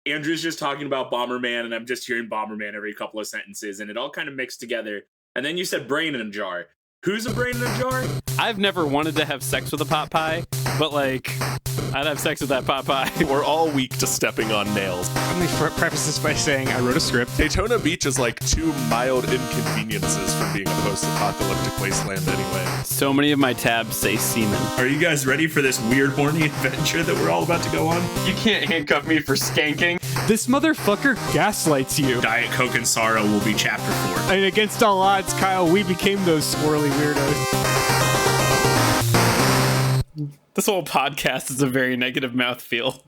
Andrew's just talking about Bomberman, and I'm just hearing Bomberman every couple of sentences, and it all kind of mixed together. And then you said brain in a jar. Who's a brain in a jar? I've never wanted to have sex with a pot pie, but like, I'd have sex with that pot pie. We're all weak to stepping on nails. Let me preface this by saying I wrote a script. Daytona Beach is like 2 mild inconveniences from being a post-apocalyptic wasteland anyway. So many of my tabs say semen. Are you guys ready for this weird, horny adventure that we're all about to go on? You can't handcuff me for skanking. This motherfucker gaslights you. Diet Coke and Sorrow will be chapter 4. And against all odds, Kyle, we became those swirly weirdos. This whole podcast is a very negative mouthfeel.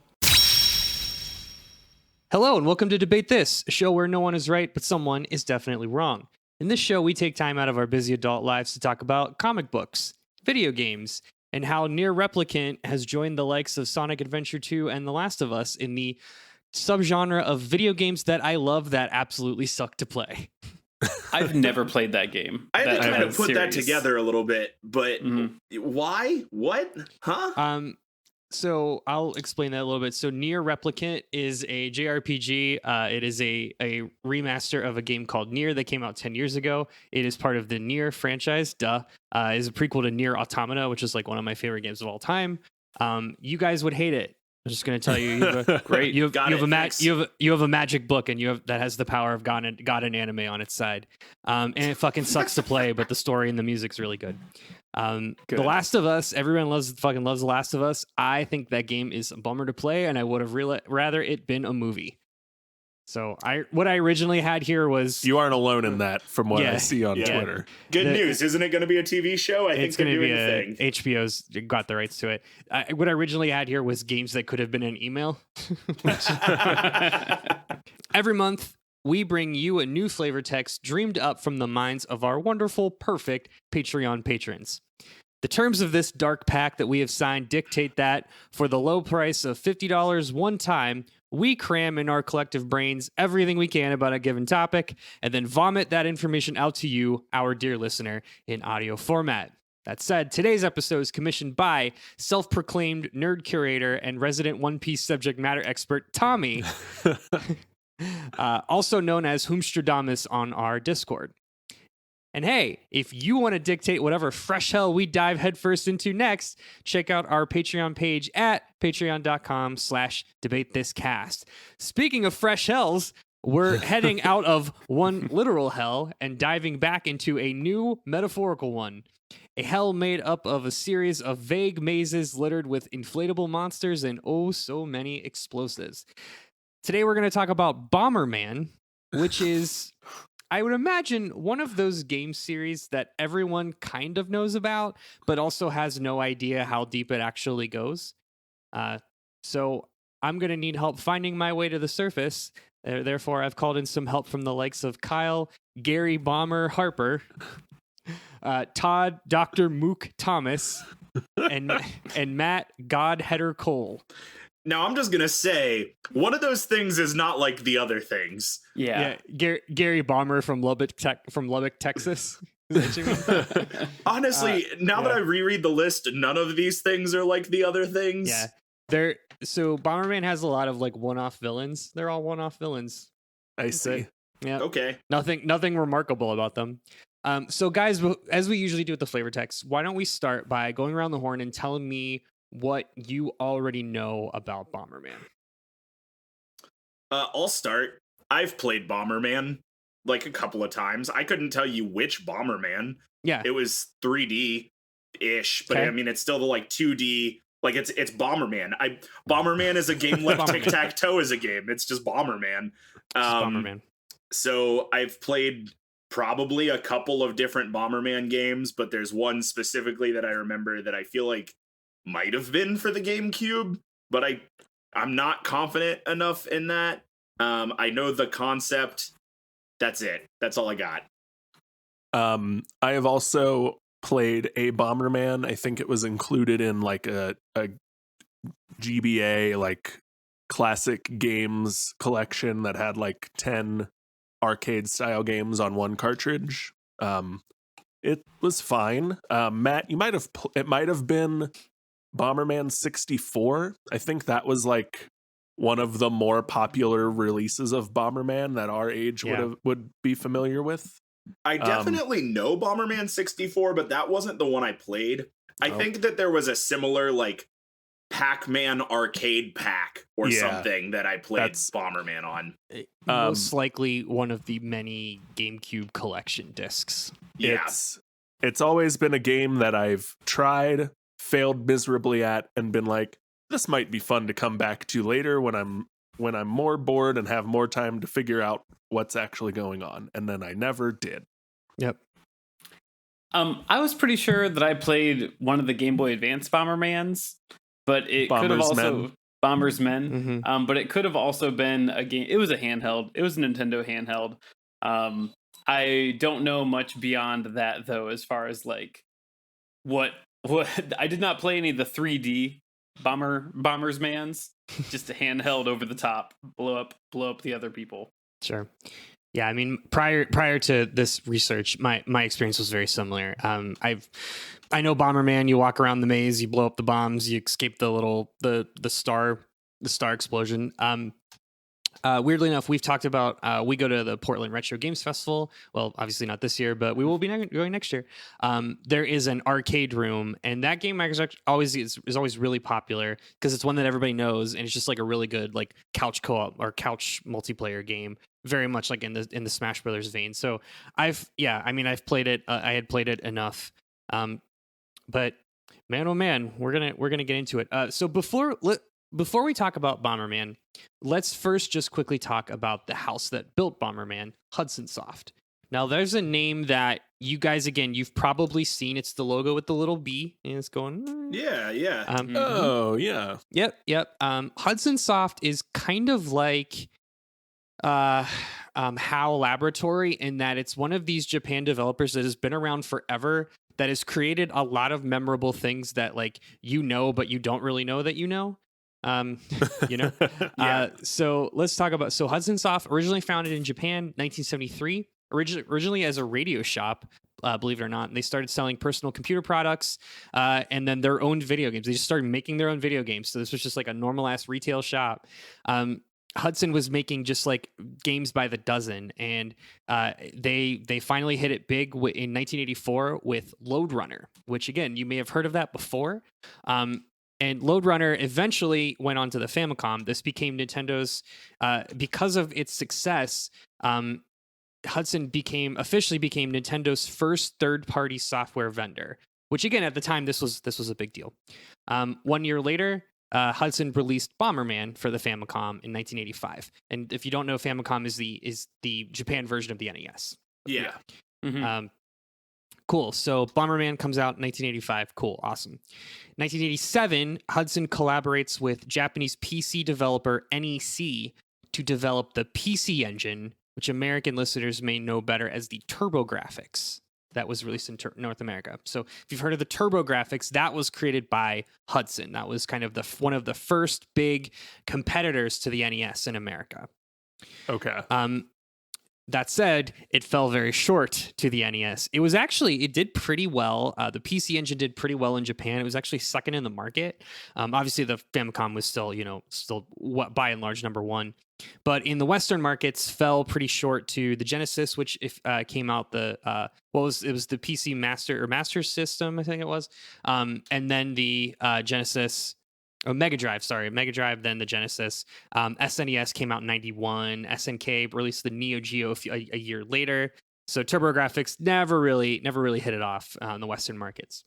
Hello, and welcome to Debate This, a show where no one is right, but someone is definitely wrong. In this show, we take time out of our busy adult lives to talk about comic books, video games, and how Nier Replicant has joined the likes of Sonic Adventure 2 and The Last of Us in the subgenre of video games that I love that absolutely suck to play. I've never played that game. I had to kind of put series. that together a little bit, but why? What? Huh? So I'll explain that a little bit. So Nier Replicant is a JRPG. It is a remaster of a game called Nier that came out 10 years ago. It is part of the Nier franchise. It is a prequel to Nier Automata, which is like one of my favorite games of all time. You guys would hate it. I'm just going to tell you, you have a magic book, and that has the power of God and anime on its side, and it fucking sucks to play, but the story and the music's really good. The Last of Us, everyone loves The Last of Us. I think that game is a bummer to play, and I would have rather it been a movie. So what I originally had here was... You aren't alone in that from what I see on Twitter. Good news. Isn't it going to be a TV show? I think it's going to be a thing. HBO's got the rights to it. What I originally had here was games that could have been an email. Every month, we bring you a new flavor text dreamed up from the minds of our wonderful, perfect Patreon patrons. The terms of this dark pact that we have signed dictate that for the low price of $50 one time, we cram in our collective brains everything we can about a given topic and then vomit that information out to you, our dear listener, in audio format. That said, today's episode is commissioned by self-proclaimed nerd curator and resident One Piece subject matter expert Tommy, also known as Whomstradamus on our Discord. And hey, if you want to dictate whatever fresh hell we dive headfirst into next, check out our Patreon page at patreon.com/debatethiscast. Speaking of fresh hells, we're heading out of one literal hell and diving back into a new metaphorical one. A hell made up of a series of vague mazes littered with inflatable monsters and oh so many explosives. Today we're going to talk about Bomberman, which is... I would imagine one of those game series that everyone kind of knows about, but also has no idea how deep it actually goes. So I'm going to need help finding my way to the surface. Therefore, I've called in some help from the likes of Kyle, Gary Bomber Harper, Todd, Dr. Mook Thomas, and Matt Godheader Cole. Now, I'm just going to say, one of those things is not like the other things. Yeah. Gary Bomber from Lubbock, Texas. Honestly, now that I reread the list, none of these things are like the other things. Yeah. So Bomberman has a lot of like one-off villains. They're all one-off villains. I see. Yeah. Okay. Nothing remarkable about them. So guys, as we usually do with the flavor text, why don't we start by going around the horn and telling me what you already know about Bomberman? I'll start. I've played Bomberman like a couple of times. I couldn't tell you which Bomberman. Yeah. It was 3D-ish, but Okay. I mean, it's still the like 2D. Like it's Bomberman. Bomberman is a game like Tic-Tac-Toe is a game. It's just Bomberman. Bomberman. So I've played probably a couple of different Bomberman games, but there's one specifically that I remember that I feel like might have been for the GameCube, but I'm not confident enough in that. I know the concept. That's it. That's all I got. I have also played a Bomberman. I think it was included in like a GBA like classic games collection that had like 10 arcade style games on one cartridge. It was fine. Matt, you it might have been Bomberman 64. I think that was like one of the more popular releases of Bomberman that our age Yeah. would be familiar with. I definitely know Bomberman 64, but that wasn't the one I played. I Oh. think that there was a similar like Pac-Man arcade pack or Yeah. something that I played That's- Bomberman on. Most likely one of the many GameCube collection discs. Yeah. It's always been a game that I've tried, failed miserably at, and been like, this might be fun to come back to later when I'm more bored and have more time to figure out what's actually going on. And then I never did. Yep. I was pretty sure that I played one of the Game Boy Advance Bombermans, but it could have also Bombersmen. Mhm. But it could have also been a game. It was a handheld. It was a Nintendo handheld. I don't know much beyond that though, as far as like what I did not play any of the 3D Bombersmans. Just a handheld over the top, blow up the other people. Sure. Yeah, I mean, prior to this research, my experience was very similar. I know Bomberman. You walk around the maze, you blow up the bombs, you escape the star explosion. Weirdly enough, we've talked about we go to the Portland Retro Games Festival. Well, obviously not this year, but we will be going next year. There is an arcade room, and that game is always really popular because it's one that everybody knows, and it's just like a really good like couch co-op or couch multiplayer game, very much like in the Smash Brothers vein. So I've played it. I had played it enough, but man, oh man, we're gonna get into it. So before we talk about Bomberman, let's first just quickly talk about the house that built Bomberman, Hudson Soft. Now, there's a name that you guys, again, you've probably seen. It's the logo with the little B, and it's going. Yeah. Oh, yeah. Yep. Hudson Soft is kind of like HAL Laboratory in that it's one of these Japan developers that has been around forever, that has created a lot of memorable things that like but you don't really know that you know. Yeah. So let's talk about Hudson Soft, originally founded in Japan, 1973, originally as a radio shop, believe it or not. And they started selling personal computer products, and then their own video games. They just started making their own video games. So this was just like a normal ass retail shop. Hudson was making just like games by the dozen, and they finally hit it big in 1984 with Lode Runner, which again, you may have heard of that before. And Lode Runner eventually went on to the Famicom. This became Nintendo's, because of its success, Hudson officially became Nintendo's first third-party software vendor. Which again, at the time, this was a big deal. 1 year later, Hudson released Bomberman for the Famicom in 1985. And if you don't know, Famicom is the Japan version of the NES. Yeah. Mhm. Cool. So Bomberman comes out in 1985. Cool. Awesome. 1987, Hudson collaborates with Japanese PC developer NEC to develop the PC Engine, which American listeners may know better as the TurboGrafx that was released in North America. So if you've heard of the TurboGrafx, that was created by Hudson. That was kind of one of the first big competitors to the NES in America. Okay. That said, it fell very short to the NES. It did pretty well. The PC Engine did pretty well in Japan. It was actually second in the market. Obviously, the Famicom was still by and large number one. But in the Western markets, fell pretty short to the Genesis, which came out it was the PC Master System, I think it was, and then the Genesis. Oh, Mega Drive, then the Genesis. SNES came out in 91. SNK released the Neo Geo a year later. So TurboGrafx never really hit it off in the Western markets.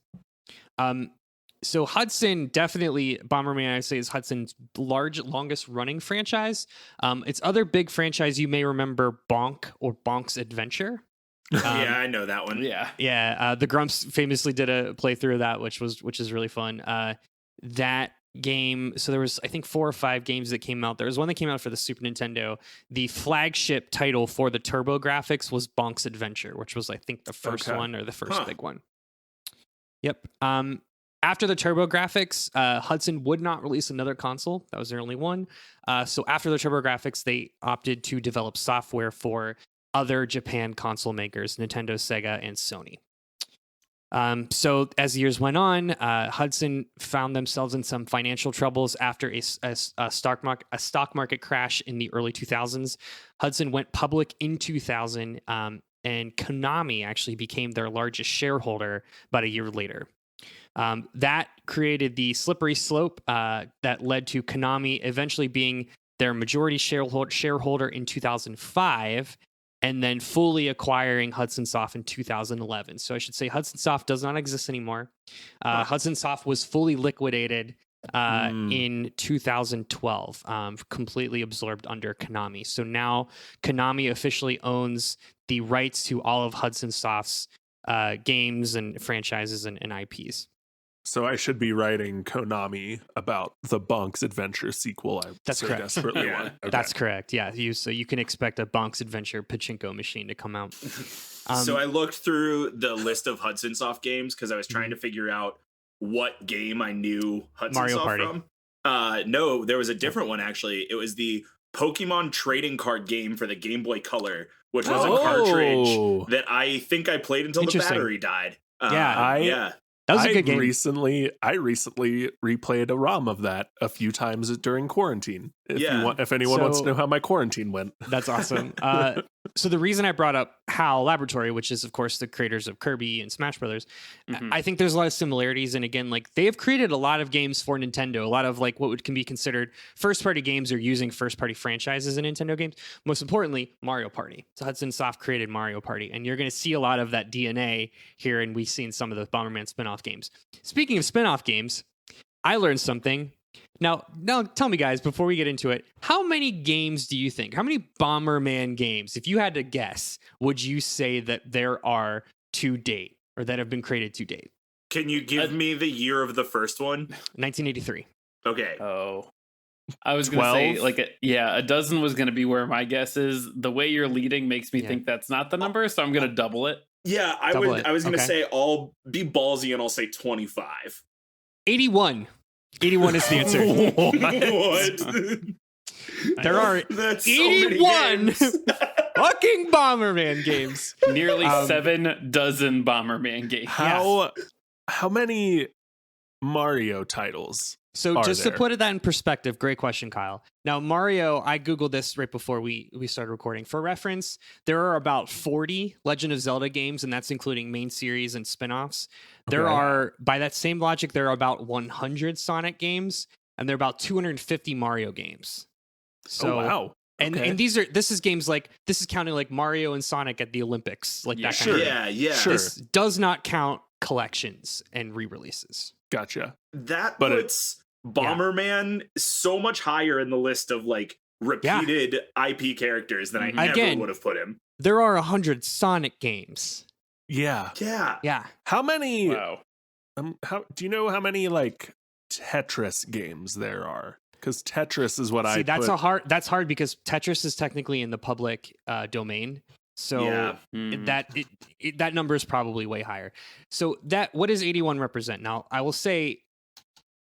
So Hudson, definitely, Bomberman, I'd say, is Hudson's longest running franchise. Its other big franchise, you may remember Bonk or Bonk's Adventure. Yeah, I know that one. Yeah. The Grumps famously did a playthrough of that, which is really fun. That game, so there was I think 4 or 5 games that came out. There was one that came out for the Super Nintendo. The flagship title for the TurboGrafx was Bonk's Adventure, which was I think the first one or the first big one. Yep. After the TurboGrafx, Hudson would not release another console. That was their only one. So after the TurboGrafx, they opted to develop software for other Japan console makers, Nintendo, Sega, and Sony. So as years went on, Hudson found themselves in some financial troubles after a stock market crash in the early 2000s. Hudson went public in 2000, and Konami actually became their largest shareholder about a year later. That created the slippery slope that led to Konami eventually being their majority shareholder in 2005, and then fully acquiring Hudson Soft in 2011. So I should say Hudson Soft does not exist anymore. Hudson Soft was fully liquidated in 2012, completely absorbed under Konami. So now Konami officially owns the rights to all of Hudson Soft's games and franchises and IPs. So I should be writing Konami about the Bonk's Adventure sequel. That's correct. Desperately Yeah. want. Okay. That's correct. Yeah, so you can expect a Bonk's Adventure pachinko machine to come out. So I looked through the list of Hudson Soft games because I was trying to figure out what game I knew Hudson Mario Soft Party. from. No, there was a different one actually. It was the Pokemon trading card game for the Game Boy Color, which was a cartridge that I think I played until the Interesting. battery died. Yeah. That was a good game. I recently replayed a ROM of that a few times during quarantine. If anyone wants to know how my quarantine went. That's awesome. So the reason I brought up HAL Laboratory, which is of course the creators of Kirby and Smash Brothers, I think there's a lot of similarities. And again, like they have created a lot of games for Nintendo, a lot of like what can be considered first party games or using first party franchises in Nintendo games. Most importantly, Mario Party. So Hudson Soft created Mario Party, and you're going to see a lot of that DNA here, and we've seen some of the Bomberman spin-off games. Speaking of spin-off games, I learned something. Now tell me, guys, before we get into it, how many games do you think, how many Bomberman games, if you had to guess, would you say that there are to date or that have been created to date? Can you give me the year of the first one? 1983. Okay. Oh, I was going to say 12? a dozen was going to be where my guess is. The way you're leading makes me think that's not the number, so I'm going to double it. Yeah, I was going to say I'll be ballsy and I'll say 25. 81. 81 is the answer. What? There are That's 81 so many games. fucking Bomberman games. Nearly 7 dozen Bomberman games. How many Mario titles? So just to there? put that in perspective, great question, Kyle. Now, Mario, I Googled this right before we started recording. For reference, there are about 40 Legend of Zelda games, and that's including main series and spin-offs. There are, by that same logic, there are about 100 Sonic games, and there are about 250 Mario games. So, wow. And this is games like, this is counting like Mario and Sonic at the Olympics, like that kind of thing. Yeah. Sure. This does not count collections and re-releases. Gotcha. That But puts Bomberman so much higher in the list of like repeated IP characters than I ever would have put him. There are 100 Sonic games. Yeah. Yeah. How many? Wow. How do you know how many like Tetris games there are? Because Tetris is what See, I that's put. that's hard because Tetris is technically in the public domain. So that number is probably way higher. So what does 81 represent? Now, I will say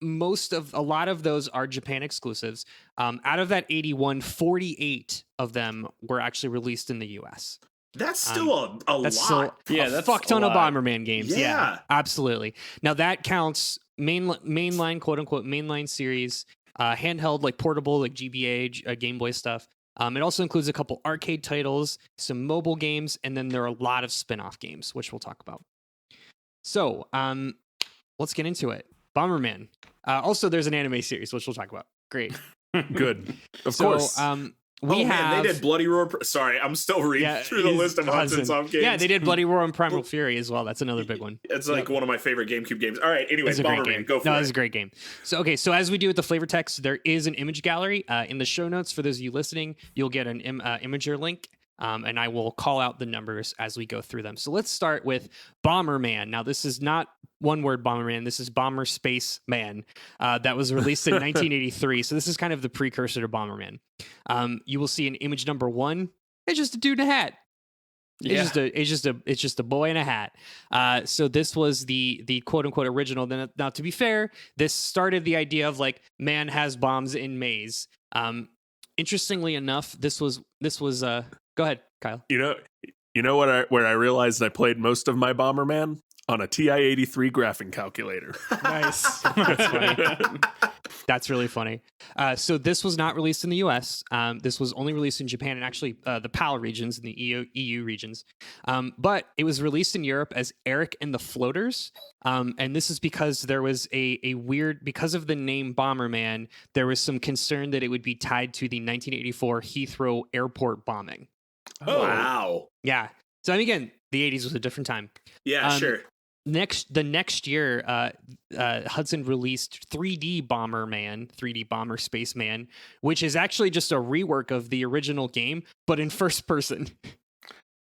a lot of those are Japan exclusives. Out of that 81, 48 of them were actually released in the US. That's still a That's lot. still a that's fuck ton of Bomberman games. Yeah. Absolutely. Now that counts mainline, quote unquote, mainline series, handheld, like portable, like GBA, Game Boy stuff. It also includes a couple arcade titles, some mobile games, and then there are a lot of spin-off games, which we'll talk about. So, let's get into it. Bomberman. Also, there's an anime series, which we'll talk about. Great. Good. Of course. They did Bloody Roar. Sorry, I'm still reading through the list of Hudson Soft games. Yeah, they did Bloody Roar and Primal Fury as well. That's another big one. It's like one of my favorite GameCube games. All right, anyways, Bomberman, go for it. No, it's a great game. So as we do with the flavor text, there is an image gallery in the show notes. For those of you listening, you'll get an Imager link. And I will call out the numbers as we go through them. So let's start with Bomberman. Now, this is not one word Bomberman. This is Bomber Space Man. That was released in 1983. So this is kind of the precursor to Bomberman. You will see in image number 1. It's just a dude in a hat. Yeah. It's just a boy in a hat. So this was the quote unquote original. Then, now to be fair, this started the idea of like man has bombs in maze. Interestingly enough, this was go ahead, Kyle. You know where I realized I played most of my Bomberman? on a TI-83 graphing calculator. Nice. That's funny. That's really funny. So this was not released in the US. This was only released in Japan and actually the PAL regions and the EU regions. But it was released in Europe as Eric and the Floaters. And this is because there was a weird, because of the name Bomberman, there was some concern that it would be tied to the 1984 Heathrow airport bombing. Oh. Wow. Yeah. So I mean, again, the 80s was a different time. Yeah, sure. The next year, Hudson released 3D Bomberman, 3D Bomber Spaceman, which is actually just a rework of the original game, but in first person.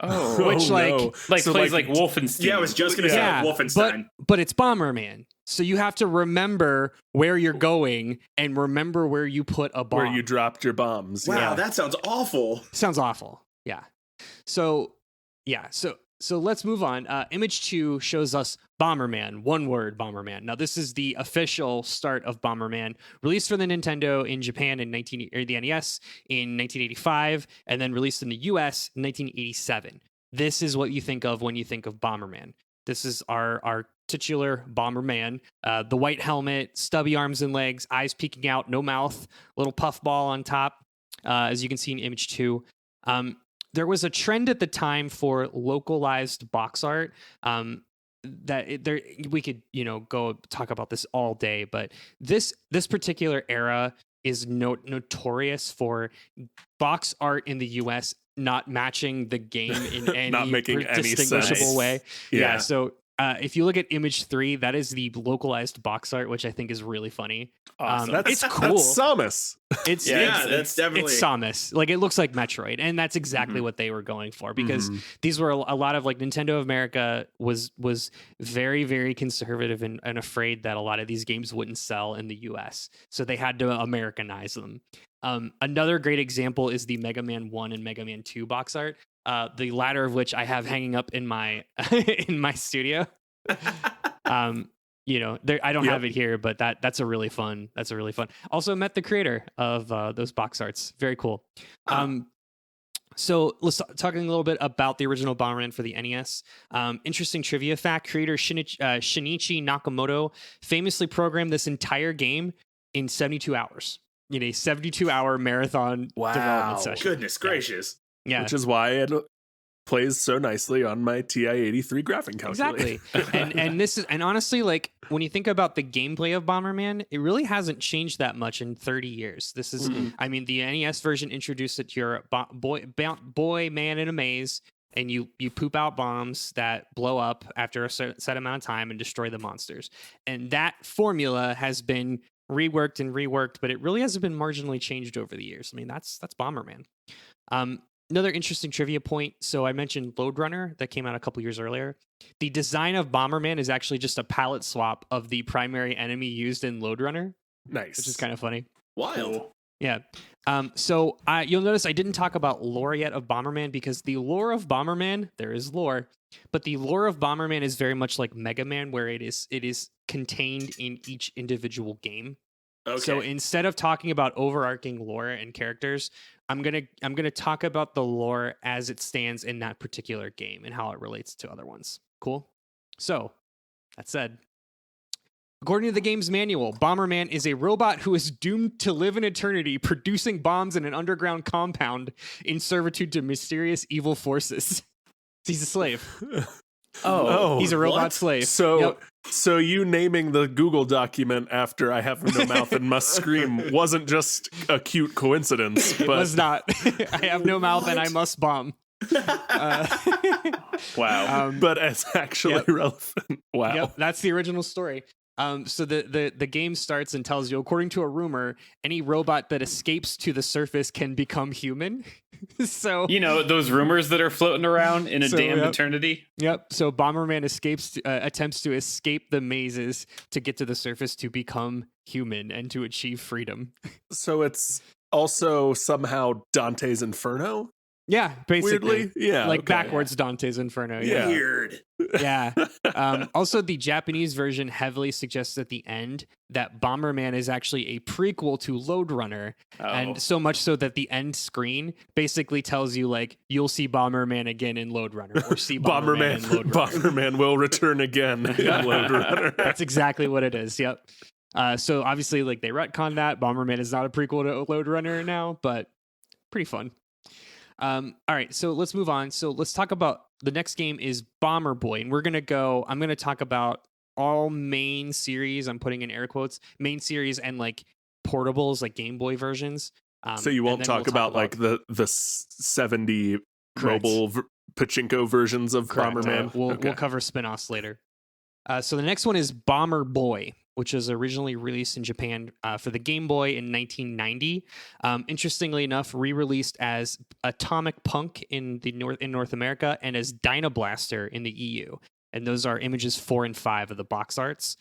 Oh, Which no. plays like Wolfenstein. Yeah, I was just going to say Wolfenstein. But it's Bomberman. So you have to remember where you're going and remember where you put a bomb. Where you dropped your bombs. Wow, Yeah. that sounds awful. Sounds awful. Yeah. So let's move on. Image 2 shows us Bomberman, one word Bomberman. Now this is the official start of Bomberman, released for the Nintendo in Japan in the NES in 1985, and then released in the US in 1987. This is what you think of when you think of Bomberman. This is our titular Bomberman. The white helmet, stubby arms and legs, eyes peeking out, no mouth, little puffball on top, as you can see in Image 2. There was a trend at the time for localized box art. We could go talk about this all day, but this particular era is notorious for box art in the US not matching the game in any Not making any distinguishable sense. way. Yeah. So if you look at Image 3, that is the localized box art, which I think is really funny. Awesome. It's cool. That's Samus. It's that's definitely it's Samus. Like it looks like Metroid, and that's exactly what they were going for because these were a lot of like Nintendo of America was very, very conservative and afraid that a lot of these games wouldn't sell in the US, so they had to Americanize them. Another great example is the Mega Man 1 and Mega Man 2 box art. The latter of which I have hanging up in my in my studio. I don't have it here, but that's a really fun. Also met the creator of those box arts. Very cool. So let's talking a little bit about the original Bomberman for the NES. Interesting trivia fact: creator Shinichi Nakamoto famously programmed this entire game in 72 hours. In a 72-hour marathon development session. Goodness gracious. Yeah. Which is why it plays so nicely on my TI-83 graphing calculator. Exactly. and honestly, like when you think about the gameplay of Bomberman, it really hasn't changed that much in 30 years. This is, I mean, the NES version introduced it to your boy man in a maze, and you poop out bombs that blow up after a set amount of time and destroy the monsters. And that formula has been reworked, but it really hasn't been marginally changed over the years. I mean, that's Bomberman. Another interesting trivia point. So I mentioned Lode Runner that came out a couple years earlier. The design of Bomberman is actually just a palette swap of the primary enemy used in Lode Runner. Nice. Which is kind of funny. Wild. Yeah. So you'll notice I didn't talk about lore yet of Bomberman because the lore of Bomberman, there is lore, but the lore of Bomberman is very much like Mega Man, where it is contained in each individual game. Okay. So instead of talking about overarching lore and characters, I'm gonna talk about the lore as it stands in that particular game and how it relates to other ones. Cool. So that said, according to the game's manual, Bomberman is a robot who is doomed to live in eternity, producing bombs in an underground compound in servitude to mysterious evil forces. He's a slave. Oh, he's a robot what? slave. So you naming the Google document after I have no mouth and must scream wasn't just a cute coincidence, but It was not. I have no mouth and I must bomb. Wow. But it's actually relevant. Wow. Yep, that's the original story. So the game starts and tells you, according to a rumor, any robot that escapes to the surface can become human. So those rumors that are floating around in a damn eternity. Yep. So Bomberman attempts to escape the mazes to get to the surface to become human and to achieve freedom. So it's also somehow Dante's Inferno? Yeah, basically. Weirdly? Yeah. Like okay. backwards Dante's Inferno. Yeah. Weird. Yeah. Also, the Japanese version heavily suggests at the end that Bomberman is actually a prequel to Lode Runner, and so much so that the end screen basically tells you like you'll see Bomberman again in Lode Runner, or see Bomberman in Lode Runner. Bomberman will return again in Lode Runner. That's exactly what it is. Yep. So obviously, like they retconned that Bomberman is not a prequel to Lode Runner now, but pretty fun. All right, so let's move on. So let's talk about the next game is Bomber Boy, and I'm gonna talk about all main series. I'm putting in air quotes, main series and like portables, like Game Boy versions. So you won't talk about like the 70 Correct. mobile pachinko versions of Correct. Bomberman. We'll cover spin-offs later. So the next one is Bomber Boy, which was originally released in Japan for the Game Boy in 1990. Interestingly enough, re-released as Atomic Punk in North America and as Dynablaster in the EU. And those are images 4 and 5 of the box arts.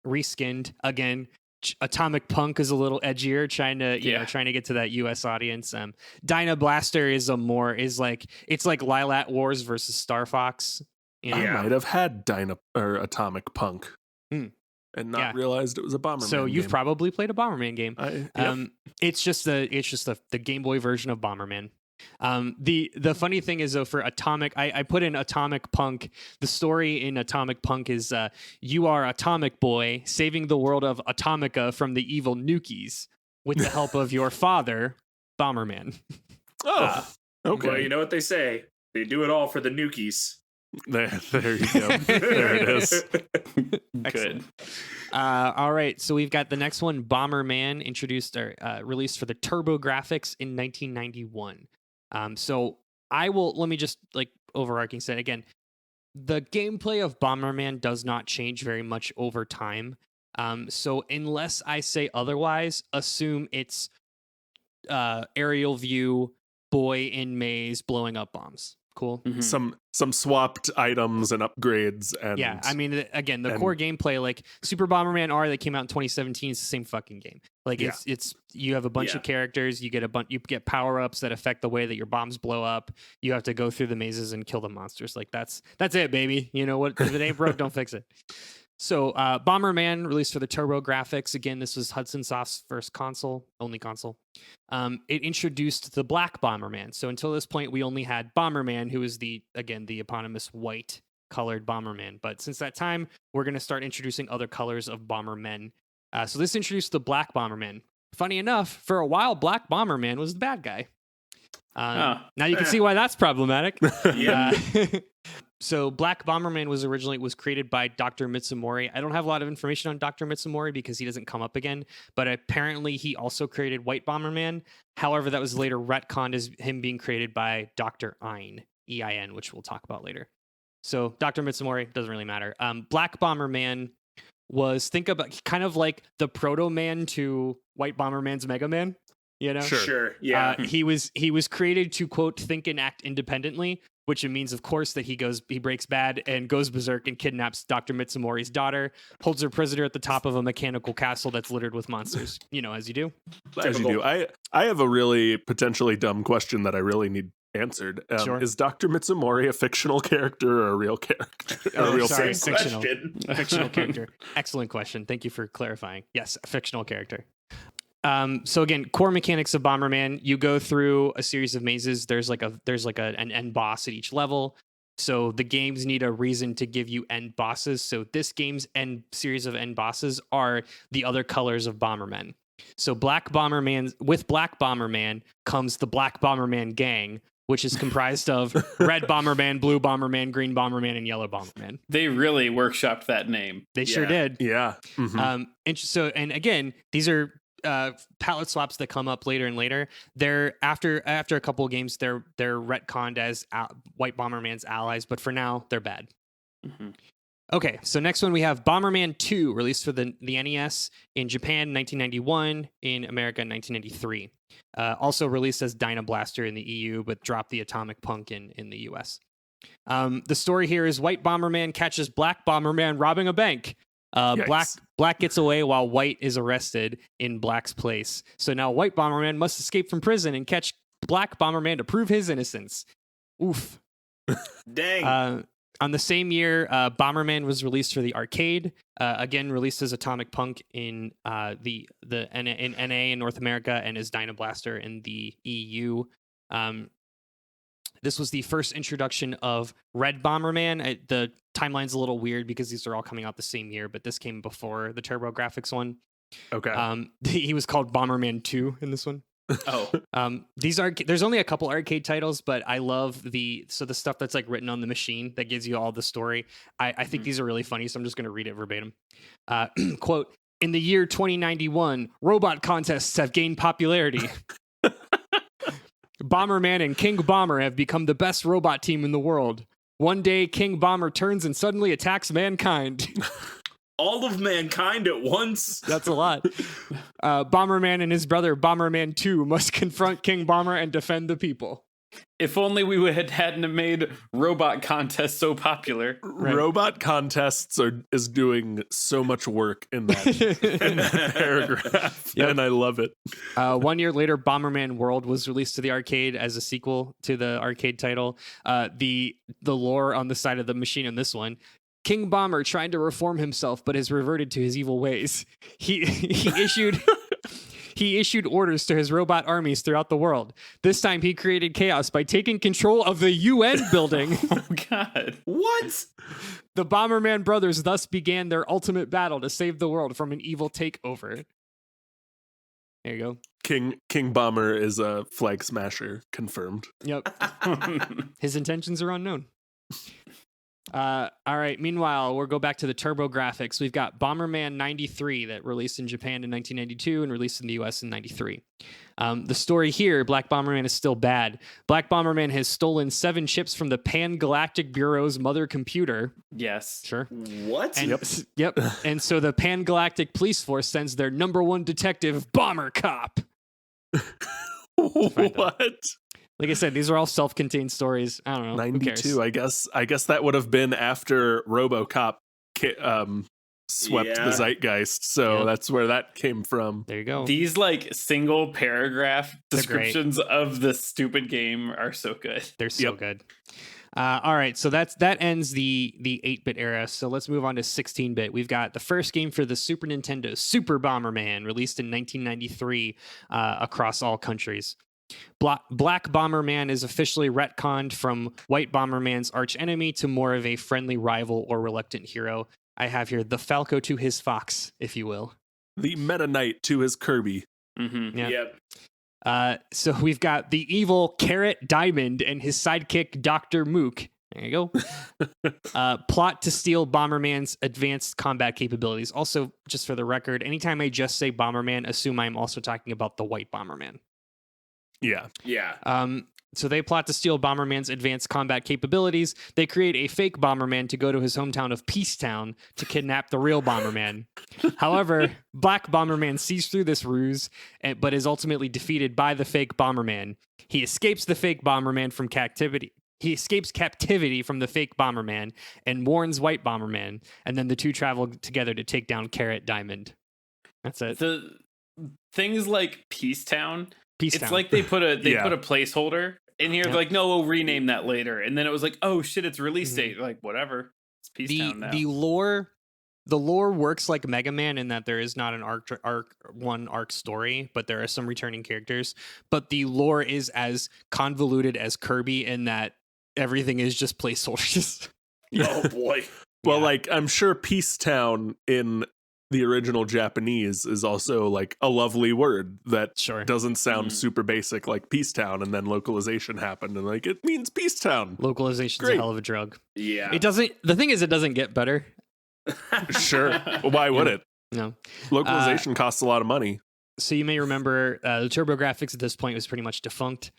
Reskinned again. Atomic Punk is a little edgier, trying to get to that US audience. Dynablaster is like Lilat Wars versus Star Fox. You know? I might have had Atomic Punk and not realized it was a Bomberman. So you've game. probably played a Bomberman game. Yep. It's just the Game Boy version of Bomberman. The funny thing is though, for Atomic, I put in Atomic Punk. The story in Atomic Punk is you are Atomic Boy saving the world of Atomica from the evil Nukies with the help of your father, Bomberman. Oh, okay. Well, you know what they say. They do it all for the Nukies. There you go. There it is. Good. All right, so we've got the next one, Bomberman, introduced or released for the TurboGrafx in 1991. So let me just like overarching set again. The gameplay of Bomberman does not change very much over time. So unless I say otherwise, assume it's aerial view, boy in maze blowing up bombs. Cool. Mm-hmm. Some swapped items and upgrades and I mean, again, the core gameplay, like Super Bomberman R that came out in 2017, is the same fucking game. Like it's you have a bunch of characters, you get power ups that affect the way that your bombs blow up. You have to go through the mazes and kill the monsters. Like that's it, baby. You know what? If it ain't broke, don't fix it. So Bomberman released for the TurboGrafx. Again, this was Hudson Soft's first only console. It introduced the Black Bomberman. So until this point, we only had Bomberman, who is the eponymous white colored Bomberman. But since that time, we're going to start introducing other colors of Bombermen. So this introduced the Black Bomberman. Funny enough, for a while, Black Bomberman was the bad guy. Now you can see why that's problematic. Yeah. So Black Bomberman was created by Dr. Mitsumori. I don't have a lot of information on Dr. Mitsumori because he doesn't come up again, but apparently he also created White Bomberman. However, that was later retconned as him being created by Dr. Ein, E-I-N, which we'll talk about later. So Dr. Mitsumori, doesn't really matter. Black Bomberman was, think about kind of like the Proto-Man to White Bomberman's Mega Man. You know? Sure. Yeah. He was created to, quote, think and act independently, which means, of course, that he breaks bad and goes berserk and kidnaps Dr. Mitsumori's daughter, holds her prisoner at the top of a mechanical castle that's littered with monsters. You know, as you do. As you do. I have a really potentially dumb question that I really need answered. Sure. Is Dr. Mitsumori a fictional character or a real character? Fictional character. Excellent question. Thank you for clarifying. Yes, a fictional character. So again, core mechanics of Bomberman, you go through a series of mazes. There's an end boss at each level. So the games need a reason to give you end bosses. So this game's series of end bosses are the other colors of Bomberman. So with Black Bomberman comes the Black Bomberman gang, which is comprised of Red Bomberman, Blue Bomberman, Green Bomberman, and Yellow Bomberman. They really workshopped that name. They sure did. Yeah. Mm-hmm. And again, these are palette swaps that come up later and later. They're after a couple of games, they're retconned as White Bomberman's allies, but for now they're bad. Mm-hmm. Okay, so next one we have Bomberman 2, released for the NES in Japan 1991, in America 1993. Also released as Dynablaster in the EU, but dropped the Atomic Punk in the US. The story here is White Bomberman catches Black Bomberman robbing a bank. Black gets away while White is arrested in Black's place. So now White Bomberman must escape from prison and catch Black Bomberman to prove his innocence. Oof. Dang. On the same year, Bomberman was released for the arcade. Again, released as Atomic Punk in the in NA in North America and as Dynablaster in the EU. This was the first introduction of Red Bomberman. The timeline's a little weird because these are all coming out the same year, but this came before the TurboGrafx one. Okay. He was called Bomberman 2 in this one. Oh, There's only a couple arcade titles, but I love the stuff that's like written on the machine that gives you all the story. I think these are really funny, so I'm just going to read it verbatim. Quote, in the year 2091, robot contests have gained popularity. Bomberman and King Bomber have become the best robot team in the world. One day, King Bomber turns and suddenly attacks mankind. All of mankind at once. That's a lot. Bomberman and his brother Bomberman 2 must confront King Bomber and defend the people. if only we hadn't made robot contests so popular. Right. Robot contests is doing so much work in that paragraph, Yep. and I love it. 1 year later, Bomberman World was released to the arcade as a sequel to the arcade title. The lore on the side of the machine in this one: King Bomber tried to reform himself, but has reverted to his evil ways. He issued orders to his robot armies throughout the world. This time, he created chaos by taking control of the UN building. Oh, God. What? The Bomberman brothers thus began their ultimate battle to save the world from an evil takeover. There you go. King Bomber is a flag smasher, confirmed. Yep. His intentions are unknown. All right. Meanwhile, we'll go back to the TurboGrafx. We've got Bomberman 93 that released in Japan in 1992 and released in the US in 93. The story here, Black Bomberman is still bad. Black Bomberman has stolen 7 chips from the Pan-Galactic Bureau's mother computer. Yes. Sure. What? And, yep. And so the Pan-Galactic Police Force sends their #1 detective, Bomber Cop. What? Like I said, these are all self-contained stories. I don't know. Who cares? 92. I guess that would have been after RoboCop swept Yeah. the zeitgeist. So Yep. that's where that came from. There you go. These like single paragraph They're great. descriptions of the stupid game are so good. They're so good. All right, so that ends the 8-bit era. So let's move on to 16-bit. We've got the first game for the Super Nintendo, Super Bomberman, released in 1993 across all countries. Black Bomberman is officially retconned from White Bomberman's archenemy to more of a friendly rival or reluctant hero. I have here the Falco to his Fox, if you will. The Meta Knight to his Kirby. Mm-hmm. Yeah. Yep. So we've got the evil Carrot Diamond and his sidekick Dr. Mook. There you go. Plot to steal Bomberman's advanced combat capabilities. Also, just for the record, anytime I just say Bomberman, assume I'm also talking about the White Bomberman. Yeah. Yeah. So they plot to steal Bomberman's advanced combat capabilities. They create a fake Bomberman to go to his hometown of Peacetown to kidnap the real Bomberman. However, Black Bomberman sees through this ruse, but is ultimately defeated by the fake Bomberman. He escapes the fake Bomberman from captivity. He escapes captivity from the fake Bomberman and warns White Bomberman, and then the two travel together to take down Carrot Diamond. That's it. The things like Peacetown, it's Peacetown. like they put a Yeah. placeholder in here. Yep. They're like, no, we'll rename that later. And then it was like, oh shit, it's release Mhm. date. Like, whatever. It's Peacetown now. the lore works like Mega Man in that there is not an arc story, but there are some returning characters. But the lore is as convoluted as Kirby in that everything is just placeholders. Oh boy. Well, Yeah. like, I'm sure Peacetown in the original Japanese is also like a lovely word that Sure. doesn't sound Mm. super basic like Peacetown, and then localization happened and like it means Peacetown. Localization's a Great. hell of a drug. Yeah. It doesn't. The thing is, it doesn't get better. Sure. Why would it? No. Localization costs a lot of money. So you may remember the TurboGrafx at this point was pretty much defunct.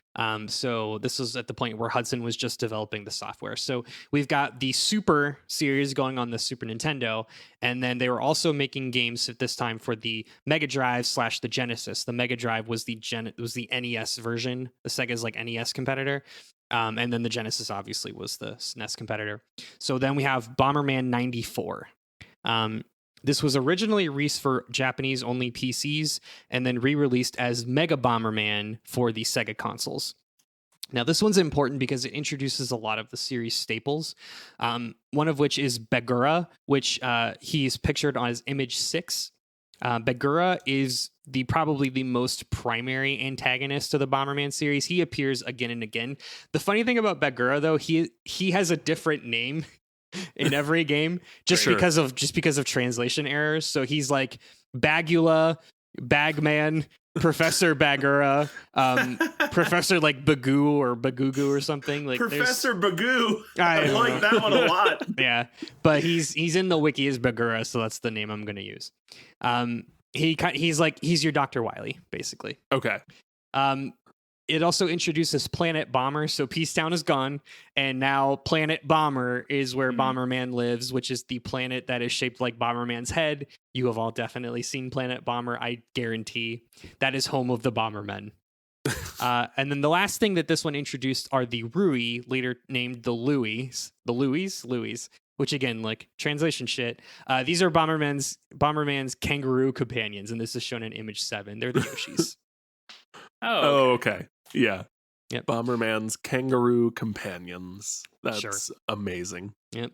So this was at the point where Hudson was just developing the software. So we've got the Super series going on the Super Nintendo, and then they were also making games at this time for the Mega Drive / the Genesis. The Mega Drive was the NES version. The Sega's like NES competitor. And then the Genesis obviously was the SNES competitor. So then we have Bomberman 94. This was originally released for Japanese-only PCs and then re-released as Mega Bomberman for the Sega consoles. Now, this one's important because it introduces a lot of the series staples, one of which is Bagura, which he's pictured on his image 6. Bagura is probably the most primary antagonist to the Bomberman series. He appears again and again. The funny thing about Bagura, though, he has a different name in every game just because of translation errors. So he's like Bagula, Bagman, Professor Bagura, Professor like Bagoo or Bagugu or something. Like Professor Bagoo. I like that one a lot. Yeah, but he's in the wiki as Bagura, so that's the name I'm going to use. He's your Dr. Wily, basically. Okay. It also introduces Planet Bomber, so Peacetown is gone, and now Planet Bomber is where Bomberman lives, which is the planet that is shaped like Bomberman's head. You have all definitely seen Planet Bomber, I guarantee. That is home of the Bombermen. And then the last thing that this one introduced are the Rui, later named the Louis. The Louis, which again, like translation shit. These are Bomberman's kangaroo companions, and this is shown in image 7. They're the Yoshis. Oh, okay. Yeah. Yep. Bomberman's kangaroo companions. That's Sure. amazing. Yep.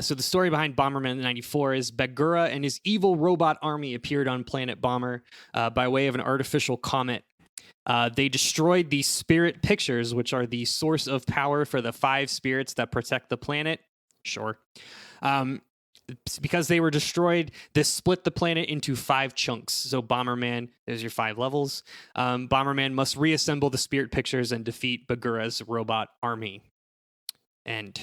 So the story behind Bomberman 94 is Bagura and his evil robot army appeared on Planet Bomber by way of an artificial comet. They destroyed the spirit pictures, which are the source of power for the 5 spirits that protect the planet. Sure. Because they were destroyed, this split the planet into 5 chunks. So Bomberman, there's your 5 levels. Bomberman must reassemble the spirit pictures and defeat Bagura's robot army. And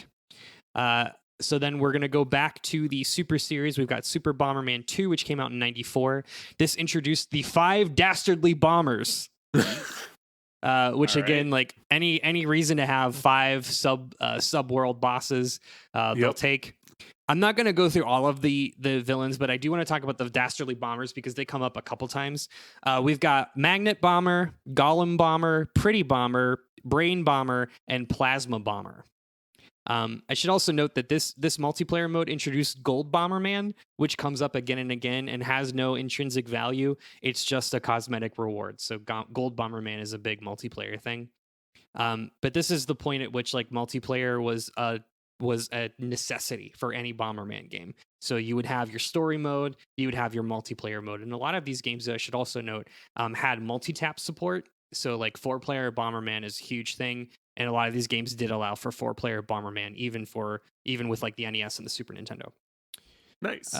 so then we're going to go back to the Super Series. We've got Super Bomberman 2, which came out in 94. This introduced the 5 dastardly bombers. Which again, like any reason to have 5 subworld bosses, they'll take. I'm not going to go through all of the villains, but I do want to talk about the dastardly bombers because they come up a couple times. We've got Magnet Bomber, Golem Bomber, Pretty Bomber, Brain Bomber, and Plasma Bomber. I should also note that this multiplayer mode introduced Gold Bomberman, which comes up again and again and has no intrinsic value. It's just a cosmetic reward. So Gold Bomberman is a big multiplayer thing. But this is the point at which like multiplayer was a necessity for any Bomberman game. So you would have your story mode, you would have your multiplayer mode, and a lot of these games, I should also note, had multi-tap support. So like 4-player Bomberman is a huge thing. And a lot of these games did allow for 4-player Bomberman, even with like the NES and the Super Nintendo. Nice.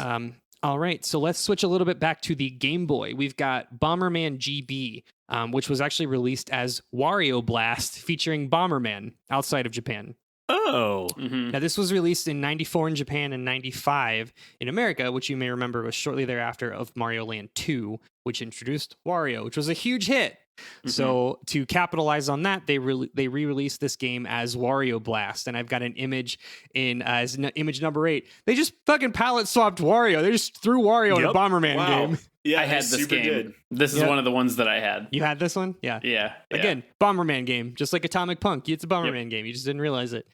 All right, so let's switch a little bit back to the Game Boy. We've got Bomberman GB, which was actually released as Wario Blast, featuring Bomberman outside of Japan. Oh. Now, this was released in 94 in Japan and 95 in America, which you may remember was shortly thereafter of Mario Land 2, which introduced Wario, which was a huge hit. So to capitalize on that, they re-released this game as Wario Blast, and I've got an image as image number 8. They just fucking palette swapped Wario. They just threw Wario in a Bomberman game. Yeah, I had this game. Good. This is one of the ones that I had. You had this one? Yeah. Yeah. Again, Bomberman game, just like Atomic Punk. It's a Bomberman game. You just didn't realize it.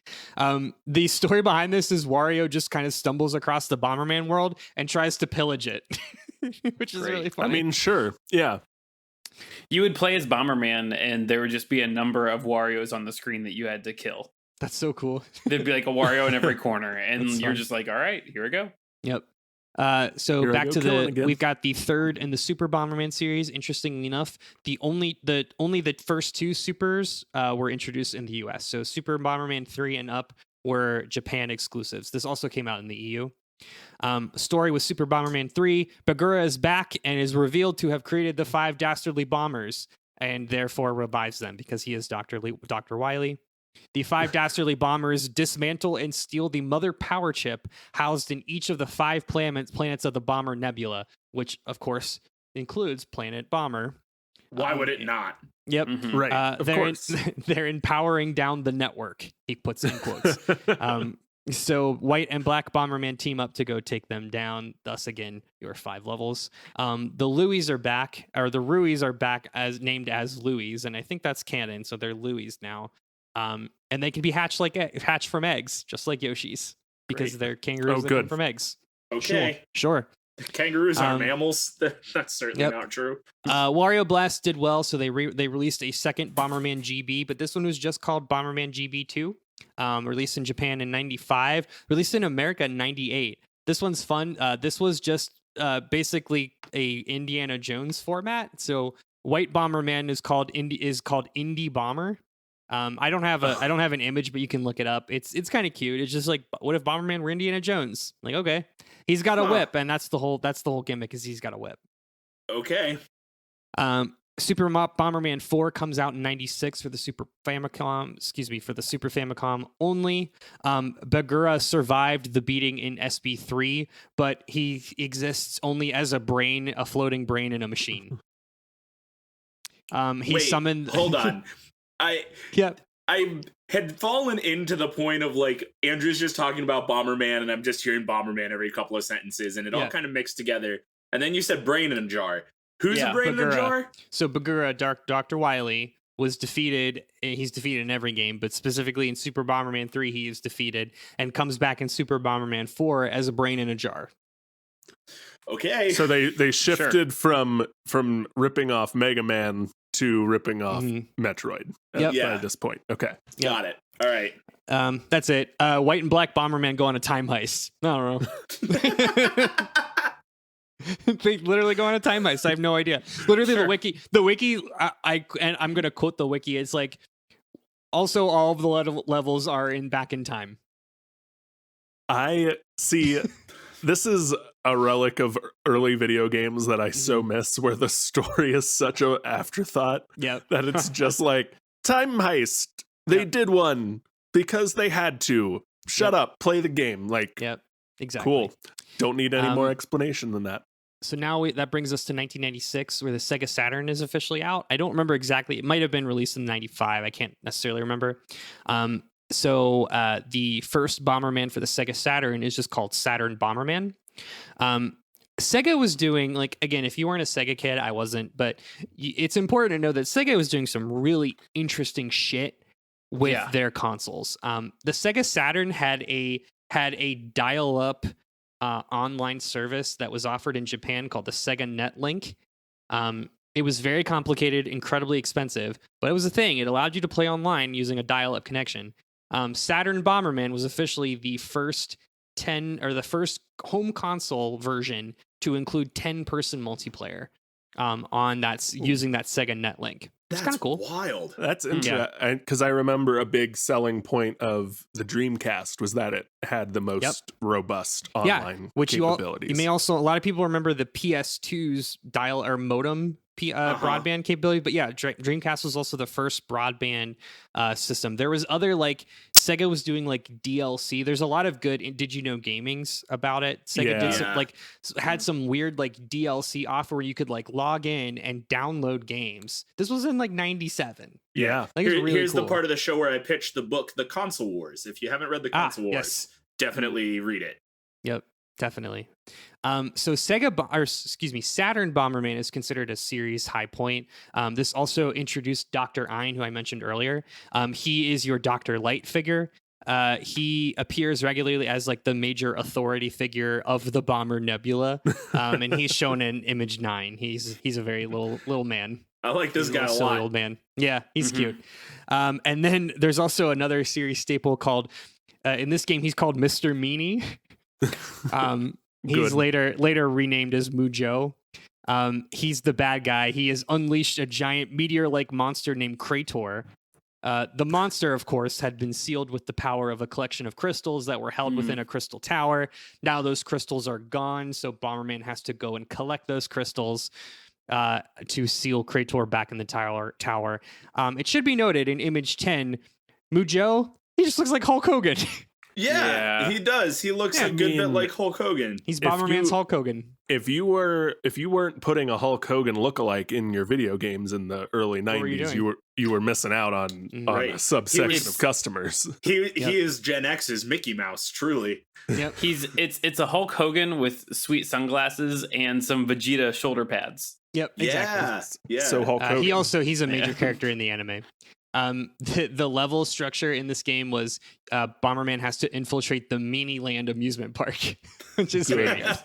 The story behind this is Wario just kind of stumbles across the Bomberman world and tries to pillage it, which is really funny. I mean, sure. Yeah. You would play as Bomberman, and there would just be a number of Warios on the screen that you had to kill. That's so cool. There'd be like a Wario in every corner, and you're fun. just like, all right, here we go. Yep. So Here I back go to killing again. we've got the 3rd in the Super Bomberman series. Interestingly enough, only the first 2 supers were introduced in the US. So Super Bomberman 3 and up were Japan exclusives. This also came out in the EU. Story with Super Bomberman 3. Bagura is back and is revealed to have created the 5 dastardly bombers and therefore revives them because he is Dr. Wily. The 5 dastardly bombers dismantle and steal the mother power chip housed in each of the 5 planets of the Bomber Nebula, which of course includes Planet Bomber. Why would it not? Yep. Right. Of course. They're empowering down the network, he puts in quotes. So White and Black Bomberman team up to go take them down. Thus, again, your 5 levels. The Louis are back, or the Ruis are back as named as Louis, and I think that's canon. So they're Louis now, and they can be hatched from eggs, just like Yoshi's, because they're kangaroos that come from eggs. Okay. Sure. Kangaroos aren't mammals. That's certainly not true. Wario Blast did well, so they released a second Bomberman GB, but this one was just called Bomberman GB 2. Released in Japan in 95, released in America in 98. This one's fun. This was just basically a Indiana Jones format. So White Bomberman is called Indy Bomber. I don't have an image, but you can look it up. It's kind of cute. It's just like, what if Bomberman were Indiana Jones? Like, okay, he's got a whip, and that's the whole gimmick, is he's got a whip. Okay. Super Bomberman 4 comes out in 96 for the Super Famicom only. Bagura survived the beating in SB3, but he exists only as a floating brain in a machine. Summoned. Hold on. I had fallen into the point of like, Andrew's just talking about Bomberman, and I'm just hearing Bomberman every couple of sentences, and it all kind of mixed together. And then you said brain in a jar. Who's a brain in a jar? So Bagura, Dr. Wily, was defeated. He's defeated in every game, but specifically in Super Bomberman 3, he is defeated and comes back in Super Bomberman 4 as a brain in a jar. Okay. So they shifted from ripping off Mega Man to ripping off Metroid at this point. Okay. Got it. All right. That's it. White and Black Bomberman go on a time heist. I don't know. They literally go on a time heist. I have no idea. Literally, the wiki. I'm gonna quote the wiki. It's like, also all of the levels are back in time. I see. This is a relic of early video games that I so miss, where the story is such an afterthought. Yep. That it's just like, time heist. They did one because they had to. Shut up. Play the game. Like, yep. Exactly. Cool. Don't need any more explanation than that. So now that brings us to 1996, where the Sega Saturn is officially out. I don't remember exactly. It might have been released in 95. I can't necessarily remember. So the first Bomberman for the Sega Saturn is just called Saturn Bomberman. Sega was doing, like, again, if you weren't a Sega kid, I wasn't, but it's important to know that Sega was doing some really interesting shit with their consoles. The Sega Saturn had a dial-up online service that was offered in Japan called the Sega Netlink. It was very complicated, incredibly expensive, but it was a thing. It allowed you to play online using a dial-up connection. Saturn Bomberman was officially the first home console version to include 10-person multiplayer on that using that Sega Netlink. It's kind of cool. Wild. That's interesting, because I remember a big selling point of the Dreamcast was that it had the most robust online capabilities. You may also, a lot of people remember the PS2's dial or modem broadband capability, but Dreamcast was also the first broadband system. There was other, like, Sega was doing like DLC. There's a lot of good Did You Know Gamings about it. Sega did had some weird like DLC offer where you could like log in and download games. This was in like 97. Yeah. Here's the part of the show where I pitched the book, The Console Wars. If you haven't read The Console Wars, definitely read it. Yep, definitely. So Saturn Bomberman is considered a series high point. This also introduced Dr. Ein, who I mentioned earlier. He is your Dr. Light figure. He appears regularly as like the major authority figure of the Bomber Nebula, and he's shown in Image 9. He's a very little man. I like this guy a lot. Old man. Yeah, he's cute. And then there's also another series staple called in this game. He's called Mr. Meanie. He's later renamed as Mujo. He's the bad guy. He has unleashed a giant meteor-like monster named Krator. The monster, of course, had been sealed with the power of a collection of crystals that were held within a crystal tower. Now those crystals are gone, so Bomberman has to go and collect those crystals to seal Krator back in the tower. It should be noted in Image 10, Mujo, he just looks like Hulk Hogan. Yeah, he does. He looks a good bit like Hulk Hogan. He's Bomberman's Hulk Hogan. If you weren't putting a Hulk Hogan lookalike in your video games in the early 90s, you were missing out on a subsection of customers. He is Gen X's Mickey Mouse, truly. Yep. It's a Hulk Hogan with sweet sunglasses and some Vegeta shoulder pads. Yep, exactly. Yeah. So Hulk Hogan. He's a major character in the anime. The level structure in this game was Bomberman has to infiltrate the Mini Land amusement park, which is very good.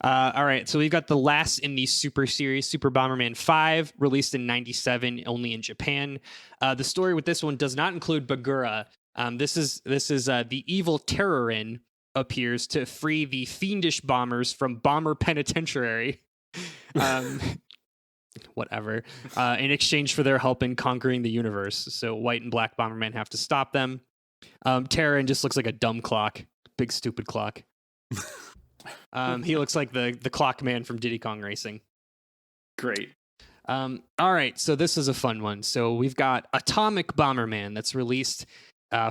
All right, so we've got the last in the Super series, Super Bomberman 5, released in 97, only in Japan. The story with this one does not include Bagura. This is the evil Terrorin appears to free the fiendish bombers from Bomber Penitentiary. Whatever. In exchange for their help in conquering the universe. So White and Black Bomberman have to stop them. Terran just looks like a dumb clock. Big stupid clock. He looks like the clock man from Diddy Kong Racing. Great. All right, so this is a fun one. So we've got Atomic Bomberman that's released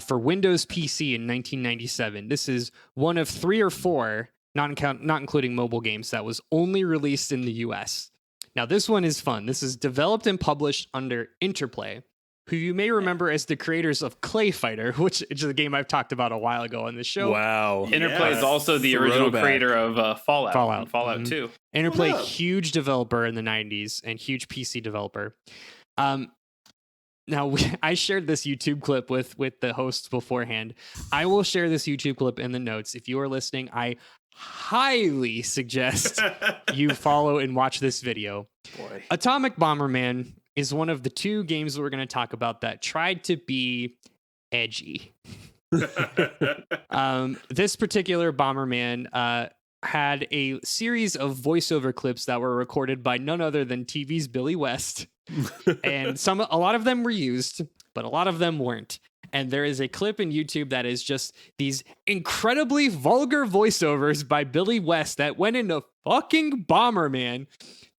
for Windows PC in 1997. This is one of 3 or 4, not including mobile games, that was only released in the US. Now, this one is fun. This is developed and published under Interplay, who you may remember as the creators of Clay Fighter, which is a game I've talked about a while ago on the show. Wow. Interplay is also the original creator of Fallout. And Fallout 2. Interplay, huge developer in the 90s and huge PC developer. Now, I shared this YouTube clip with the hosts beforehand. I will share this YouTube clip in the notes. If you are listening, I highly suggest you follow and watch this video. Boy. Atomic Bomberman is one of the 2 games we're going to talk about that tried to be edgy. This particular Bomberman had a series of voiceover clips that were recorded by none other than TV's Billy West. And a lot of them were used, but a lot of them weren't. And there is a clip in YouTube that is just these incredibly vulgar voiceovers by Billy West that went into fucking Bomberman.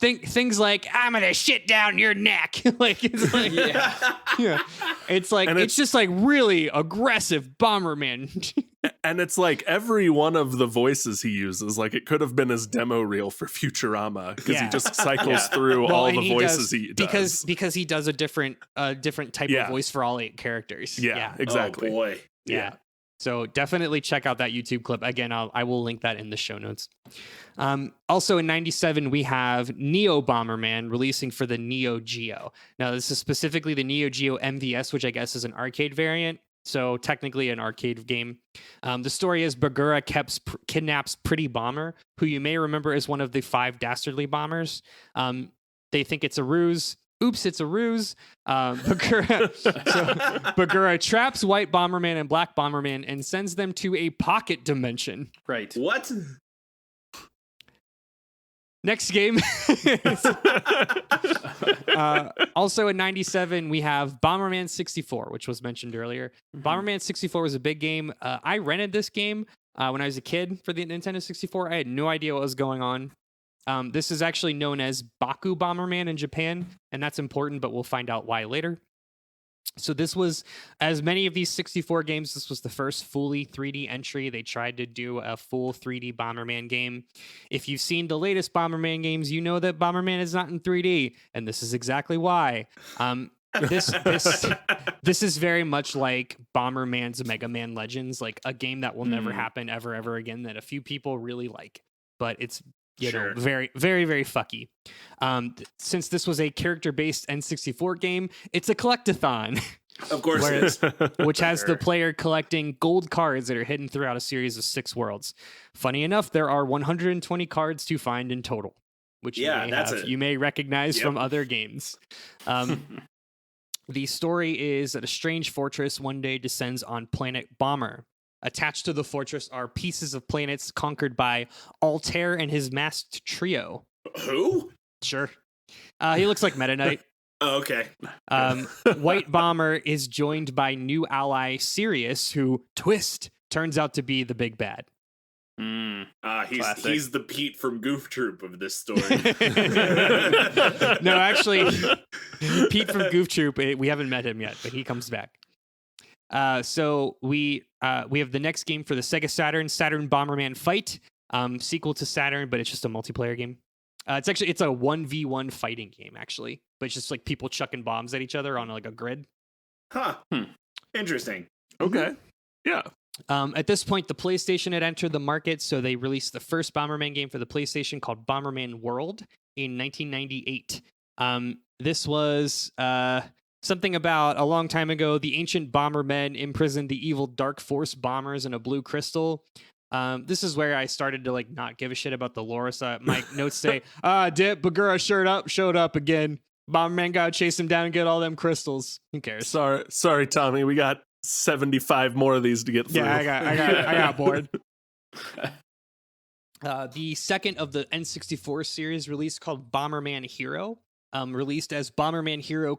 Things like, I'm gonna shit down your neck. Like, it's like, yeah. It's like, it's just like really aggressive Bomberman. And it's like every one of the voices he uses, like it could have been his demo reel for Futurama, because he just cycles through all the voices he does. Because he does a different type of voice for all 8 characters. Yeah, exactly. Oh boy. Yeah. So definitely check out that YouTube clip. Again, I will link that in the show notes. Also in 97, we have Neo Bomberman releasing for the Neo Geo. Now, this is specifically the Neo Geo MVS, which I guess is an arcade variant. So technically an arcade game. The story is Bagura kidnaps Pretty Bomber, who you may remember is one of the 5 dastardly bombers. They think it's a ruse. Oops, it's a ruse. Bagura traps White Bomberman and Black Bomberman and sends them to a pocket dimension. Right. What? Next game. Also in 97, we have Bomberman 64, which was mentioned earlier. Bomberman 64 was a big game. I rented this game when I was a kid for the Nintendo 64. I had no idea what was going on. This is actually known as Baku Bomberman in Japan, and that's important, but we'll find out why later. So this was, as many of these 64 games, this was the first fully 3D entry. They tried to do a full 3D Bomberman game. If you've seen the latest Bomberman games, you know that Bomberman is not in 3D, and this is exactly why. This is very much like Bomberman's Mega Man Legends, like a game that will never happen ever again, that a few people really like, but it's know, very, very, very fucky. Since this was a character-based N64 game, it's a collectathon. Of course it is. Which has the player collecting gold cards that are hidden throughout a series of 6 worlds. Funny enough, there are 120 cards to find in total, which you may recognize from other games. The story is that a strange fortress one day descends on planet Bomber. Attached to the fortress are pieces of planets conquered by Altair and his masked trio. Who? Sure. He looks like Meta Knight. Oh, okay. White Bomber is joined by new ally Sirius, who, twist, turns out to be the big bad. He's the Pete from Goof Troop of this story. No, actually, Pete from Goof Troop, we haven't met him yet, but he comes back. So we have the next game for the Sega Saturn Bomberman Fight, sequel to Saturn, but it's just a multiplayer game. It's a 1v1 fighting game, actually, but it's just like people chucking bombs at each other on like a grid. Huh. Interesting. Okay. Yeah. At this point, the PlayStation had entered the market, so they released the first Bomberman game for the PlayStation called Bomberman World in 1998. This was something about a long time ago. The ancient Bombermen imprisoned the evil Dark Force bombers in a blue crystal. This is where I started to like not give a shit about the lore. So my notes say, Dip Bagura showed up again. Bomberman gotta chase him down and get all them crystals. Who cares? Sorry, Tommy. We got 75 more of these to get through. Yeah, I got bored. The second of the N64 series released called Bomberman Hero, released as Bomberman Hero: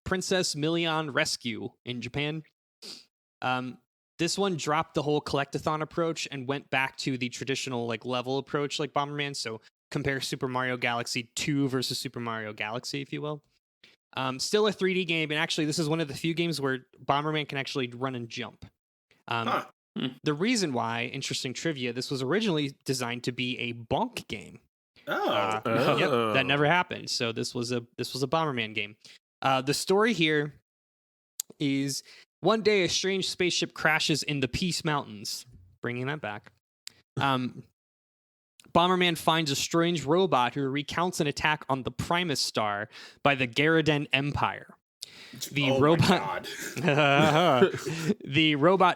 Princess Million Rescue in Japan. This one dropped the whole collectathon approach and went back to the traditional like level approach like Bomberman. So compare Super Mario Galaxy 2 versus Super Mario Galaxy, if you will. Still a 3D game, and actually this is one of the few games where Bomberman can actually run and jump. The reason why, interesting trivia, this was originally designed to be a bonk game. Yep, that never happened. So this was a Bomberman game. The story here is one day a strange spaceship crashes in the Peace Mountains, bringing that back. Bomberman finds a strange robot who recounts an attack on the Primus star by the Garden Empire. The robot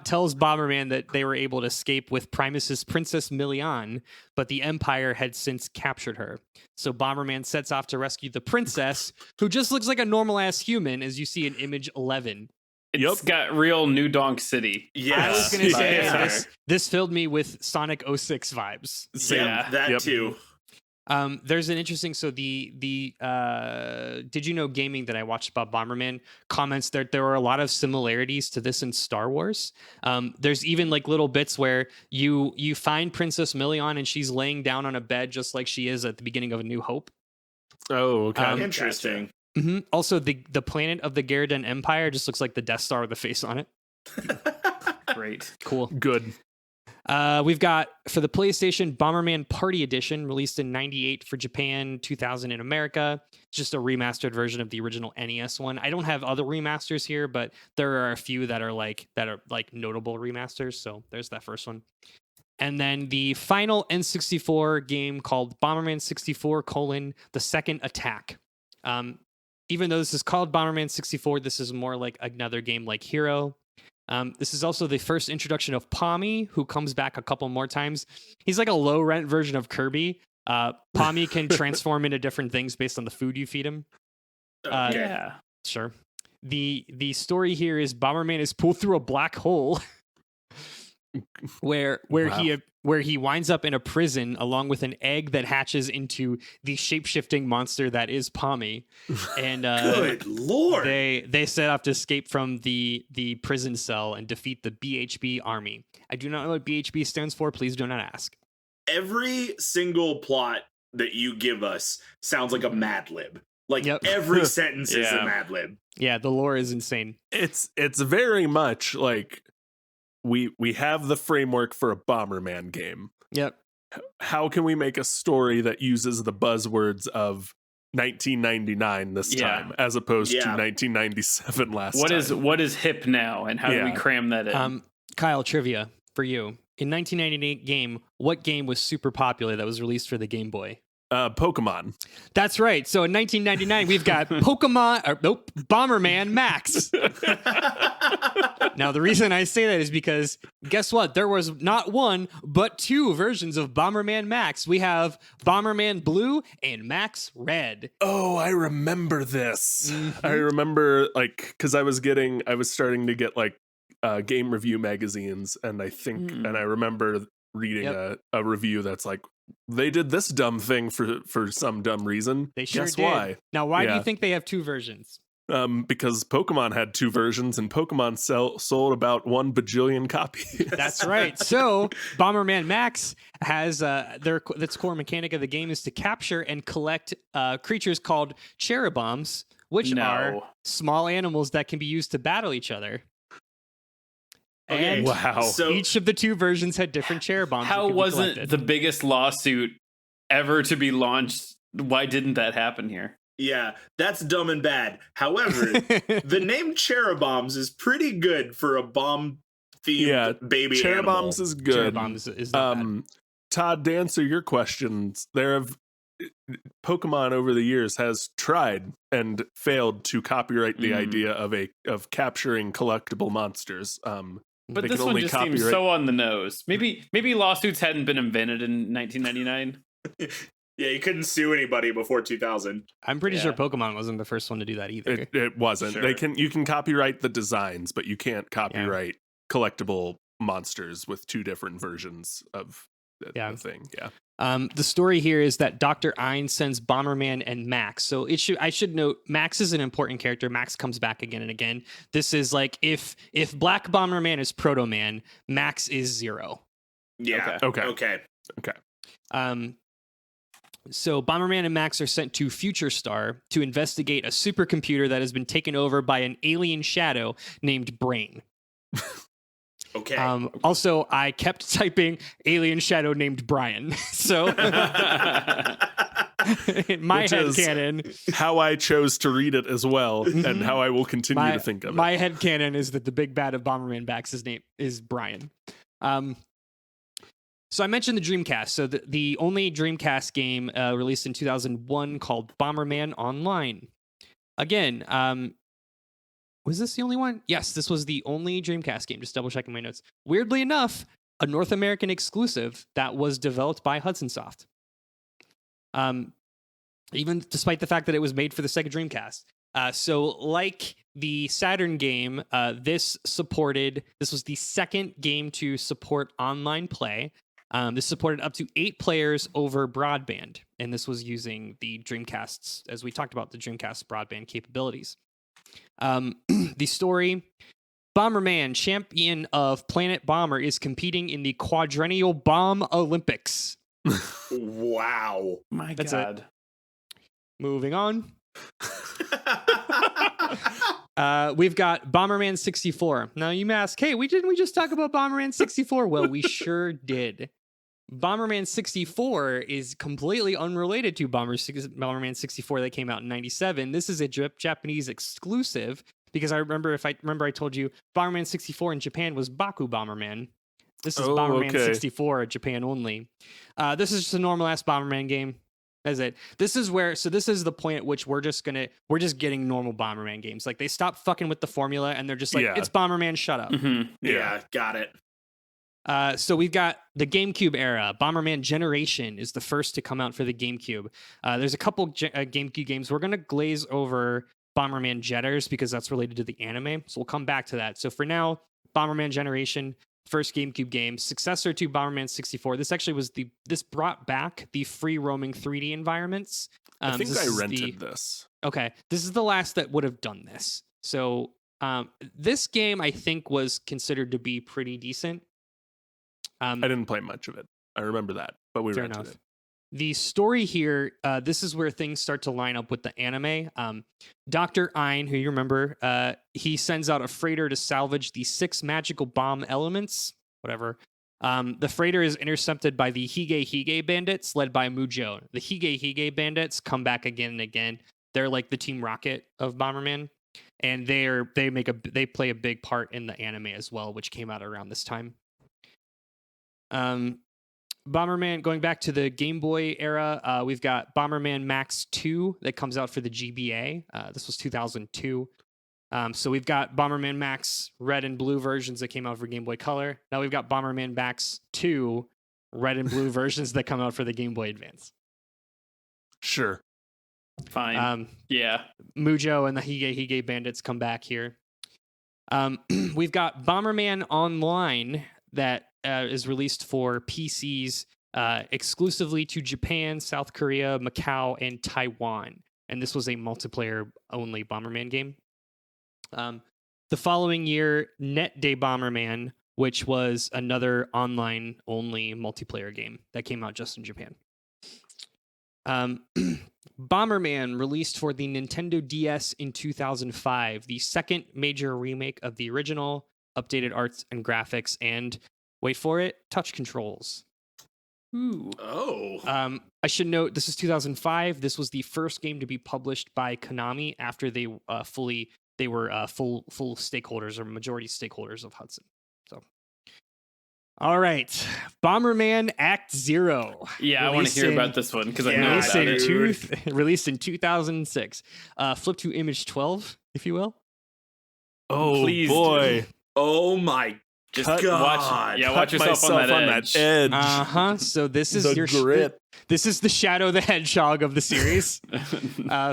tells Bomberman that they were able to escape with Primus's Princess Million, but the Empire had since captured her. So Bomberman sets off to rescue the princess, who just looks like a normal-ass human, as you see in image 11. It's got real New Donk City. Yeah, I was going to say, this filled me with Sonic 06 vibes. Yeah, that too. There's an interesting, so the Did You Know Gaming that I watched about Bomberman comments that there were a lot of similarities to this in Star Wars. There's even like little bits where you find Princess Million and she's laying down on a bed just like she is at the beginning of A New Hope. Oh, okay. Interesting. Mm-hmm. Also, the planet of the Garden Empire just looks like the Death Star with a face on it. Great. Cool. Good. We've got, for the PlayStation, Bomberman Party Edition, released in 98 for Japan, 2000 in America. It's just a remastered version of the original NES one. I don't have other remasters here, but there are a few that are like notable remasters. So there's that first one. And then the final N64 game called Bomberman 64: The Second Attack. Even though this is called Bomberman 64, this is more like another game like Hero. This is also the first introduction of Pommy, who comes back a couple more times. He's like a low-rent version of Kirby. Pommy can transform into different things based on the food you feed him. Yeah. Sure. The story here is Bomberman is pulled through a black hole where he winds up in a prison along with an egg that hatches into the shape-shifting monster that is Pommy. And good lord, they set off to escape from the prison cell and defeat the BHB army. I do not know what BHB stands for. Please do not ask. Every single plot that you give us sounds like a Mad Lib. Like every sentence is a Mad Lib. Yeah, the lore is insane. It's very much like we have the framework for a Bomberman game. Yep. How can we make a story that uses the buzzwords of 1999 this time as opposed to 1997 last time? What is hip now, and how do we cram that in? Kyle, trivia for you. In 1998 game, what game was super popular that was released for the Game Boy? Pokemon. That's right. So in 1999, we've got Bomberman Max. Now, the reason I say that is because guess what? There was not one, but two versions of Bomberman Max. We have Bomberman Blue and Max Red. Oh, I remember this. Mm-hmm. I remember because I was starting to get like game review magazines, and I think, and I remember reading a review that's like, they did this dumb thing for some dumb reason. They sure Guess did. why? Now, why do you think they have two versions? Because Pokemon had two versions, and Pokemon sold about 1 bajillion copies. That's right. So Bomberman Max has its core mechanic of the game is to capture and collect creatures called cheruboms, which are small animals that can be used to battle each other. Okay. And wow. So each of the two versions had different cheruboms. How wasn't the biggest lawsuit ever to be launched? Why didn't that happen here? yeah, that's dumb and bad. However, the name Cheruboms is pretty good for a bomb themed baby animal. Cheruboms is good. Cheruboms is not bad. Todd, to answer your questions, Pokemon over the years has tried and failed to copyright the idea of capturing collectible monsters. But They this can one only just seems copyright- so on the nose. Maybe lawsuits hadn't been invented in 1999. Yeah, you couldn't sue anybody before 2000. I'm pretty Yeah. sure Pokemon wasn't the first one to do that either. It wasn't. Sure. You can copyright the designs, but you can't copyright collectible monsters with two different versions of the thing. Yeah. The story here is that Dr. Ein sends Bomberman and Max. So I should note Max is an important character. Max comes back again and again. This is like if Black Bomberman is Proto Man, Max is Zero. Yeah. Okay. So Bomberman and Max are sent to Future Star to investigate a supercomputer that has been taken over by an alien shadow named Brain. Okay. Also, I kept typing alien shadow named Brian. So in my Which head is canon, how I chose to read it as well, and how I will continue to think of it. my head canon is that the big bad of Bomberman Max's name is Brian. So I mentioned the Dreamcast. So the only Dreamcast game released in 2001 called Bomberman Online. Again, was this the only one? Yes, this was the only Dreamcast game. Just double checking my notes. Weirdly enough, a North American exclusive that was developed by Hudson Soft. Even despite the fact that it was made for the Sega Dreamcast. So like the Saturn game, this was the second game to support online play. This supported up to 8 players over broadband, and this was using the Dreamcast's, as we talked about, the Dreamcast broadband capabilities. The story: Bomberman, champion of Planet Bomber, is competing in the Quadrennial Bomb Olympics. Wow. My That's God. Moving on. We've got Bomberman 64. Now you may ask, hey, didn't we just talk about Bomberman 64? Well, we sure did. Bomberman 64 is completely unrelated to Bomberman 64 that came out in 97. This is a Japanese exclusive because I remember I told you Bomberman 64 in Japan was Baku Bomberman. This is Bomberman 64 Japan only. This is just a normal ass Bomberman game. That's it. This is the point at which we're just getting normal Bomberman games. Like they stop fucking with the formula and they're just like, it's Bomberman, shut up. Mm-hmm. Yeah, got it. So we've got the GameCube era. Bomberman Generation is the first to come out for the GameCube. There's a couple GameCube games. We're going to glaze over Bomberman Jetters because that's related to the anime. So we'll come back to that. So for now, Bomberman Generation, first GameCube game, successor to Bomberman 64. This actually was this brought back the free roaming 3D environments. I think I rented this. Okay. This is the last that would have done this. So this game I think was considered to be pretty decent. I didn't play much of it. I remember that, but we rented enough. it. The story here, this is where things start to line up with the anime. Dr. Ein, who you remember, he sends out a freighter to salvage the 6 magical bomb elements, whatever. The freighter is intercepted by the Hige bandits, led by Mujo. The Hige bandits come back again and again. They're like the Team Rocket of Bomberman, and they play a big part in the anime as well, which came out around this time. Bomberman, going back to the Game Boy era, we've got Bomberman Max 2 that comes out for the GBA. This was 2002. So we've got Bomberman Max red and blue versions that came out for Game Boy Color. Now we've got Bomberman Max 2 red and blue versions that come out for the Game Boy Advance. Sure. Fine. Yeah. Mujo and the Hige bandits come back here. We've got Bomberman Online that is released for PCs exclusively to Japan, South Korea, Macau, and Taiwan. And this was a multiplayer-only Bomberman game. The following year, Net Day Bomberman, which was another online-only multiplayer game that came out just in Japan. Bomberman released for the Nintendo DS in 2005, the second major remake of the original, updated arts and graphics, and wait for it, touch controls. Ooh. Oh. I should note this is 2005. This was the first game to be published by Konami after they were full stakeholders or majority stakeholders of Hudson. So, all right, Bomberman Act Zero. Yeah, I want to hear about this one because I know Released about in, it. released in 2006. Flip to image 12, if you will. Oh, Please boy. Oh my Just cut, God. watch yourself on that edge. So this is The your grit. this is the Shadow the Hedgehog of the series.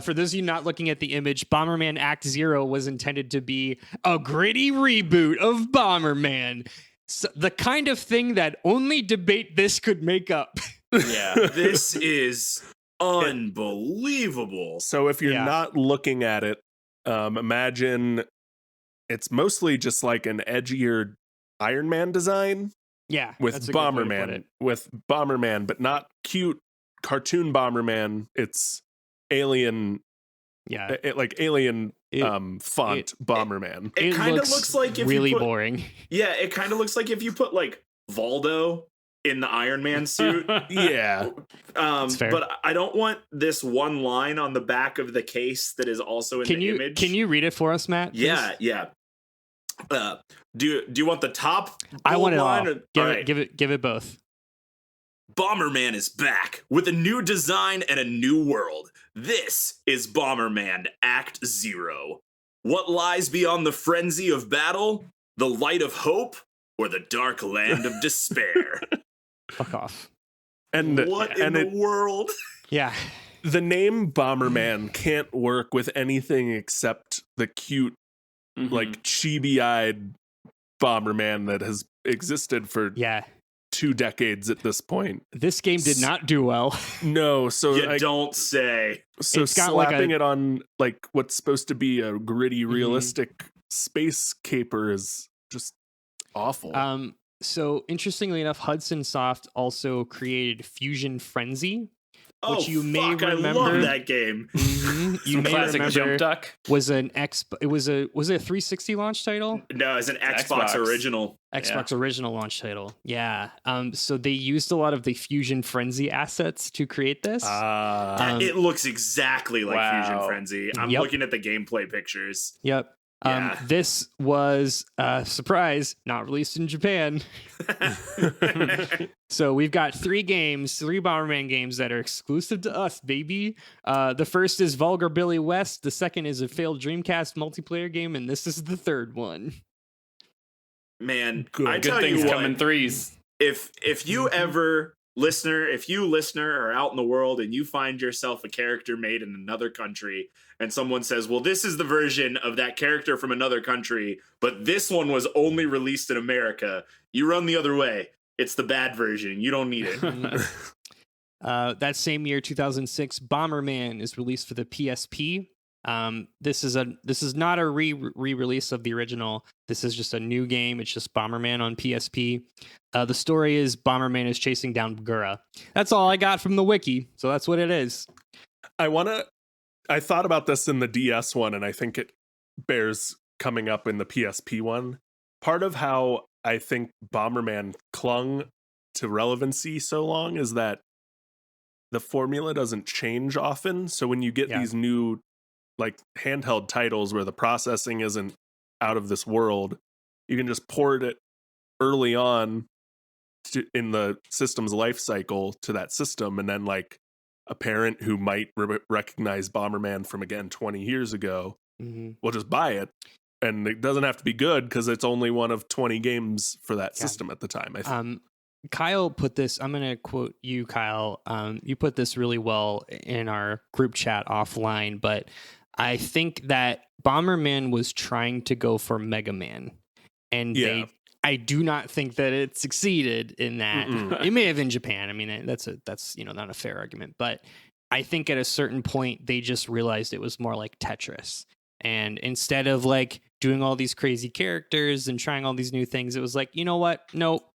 For those of you not looking at the image, Bomberman Act Zero was intended to be a gritty reboot of Bomberman. So the kind of thing that only Debate This could make up. Yeah. This is unbelievable. So if you're Yeah. not looking at it, imagine it's mostly just like an edgier Iron Man design Yeah, with that's a good way to put Bomberman, it. but not cute cartoon Bomberman. It's alien, Yeah, like alien It- font Bomberman. It kind of looks like if really you put, boring. Yeah, it kind of looks like if you put like Voldo in the Iron Man suit. Yeah, fair. But I don't want this one line on the back of the case that is also in the image. Can you read it for us, Matt? please? Yeah. Do you want the top? I want it all. line or- all right. Give it both. Bomberman is back with a new design and a new world. This is Bomberman Act Zero. What lies beyond the frenzy of battle? The light of hope or the dark land of despair? Fuck off. and What in the world? Yeah. the name Bomberman can't work with anything except the cute, like chibi-eyed Bomberman that has existed for Yeah. 2 decades at this point. This game did not do well. No, so You don't say. so It's got like slapping a- it on like what's supposed to be a gritty, realistic space caper is just awful. So interestingly enough, Hudson Soft also created Fusion Frenzy, Oh, which you may fuck, I remember. love that game. You Some may classic remember jump duck. was it a 360 launch title? No, it's an Xbox Xbox. original. Xbox original launch title. Yeah. So they used a lot of the Fusion Frenzy assets to create this. It looks exactly like Fusion Wow. Frenzy. I'm Yep. looking at the gameplay pictures. Yep. Yeah. This was surprise, not released in Japan. So we've got 3 Bomberman games that are exclusive to us, baby. The first is Vulgar Billy West. The second is a failed Dreamcast multiplayer game, and this is the third one. Man, Good. I Good tell things you come in what, threes. if you ever if you listener are out in the world and you find yourself a character made in another country and someone says, well, this is the version of that character from another country, but this one was only released in America, you run the other way. It's the bad version. You don't need it. That same year, 2006, Bomberman is released for the PSP. This is not a re-release of the original. This is just a new game. It's just Bomberman on PSP. The story is Bomberman is chasing down Gura. That's all I got from the wiki, so that's what it is. I thought about this in the DS one, and I think it bears coming up in the PSP one. Part of how I think Bomberman clung to relevancy so long is that the formula doesn't change often. So when you get these new like handheld titles where the processing isn't out of this world, you can just port it early on in the system's life cycle to that system, and then like a parent who might recognize Bomberman from again 20 years ago will just buy it, and it doesn't have to be good because it's only one of 20 games for that system at the time, I think. Kyle put this, I'm going to quote you, Kyle. You put this really well in our group chat offline, but I think that Bomberman was trying to go for Mega Man, and I do not think that it succeeded in that. It may have in Japan. I mean, that's not a fair argument, but I think at a certain point they just realized it was more like Tetris, and instead of like doing all these crazy characters and trying all these new things, it was like, you know what? Nope.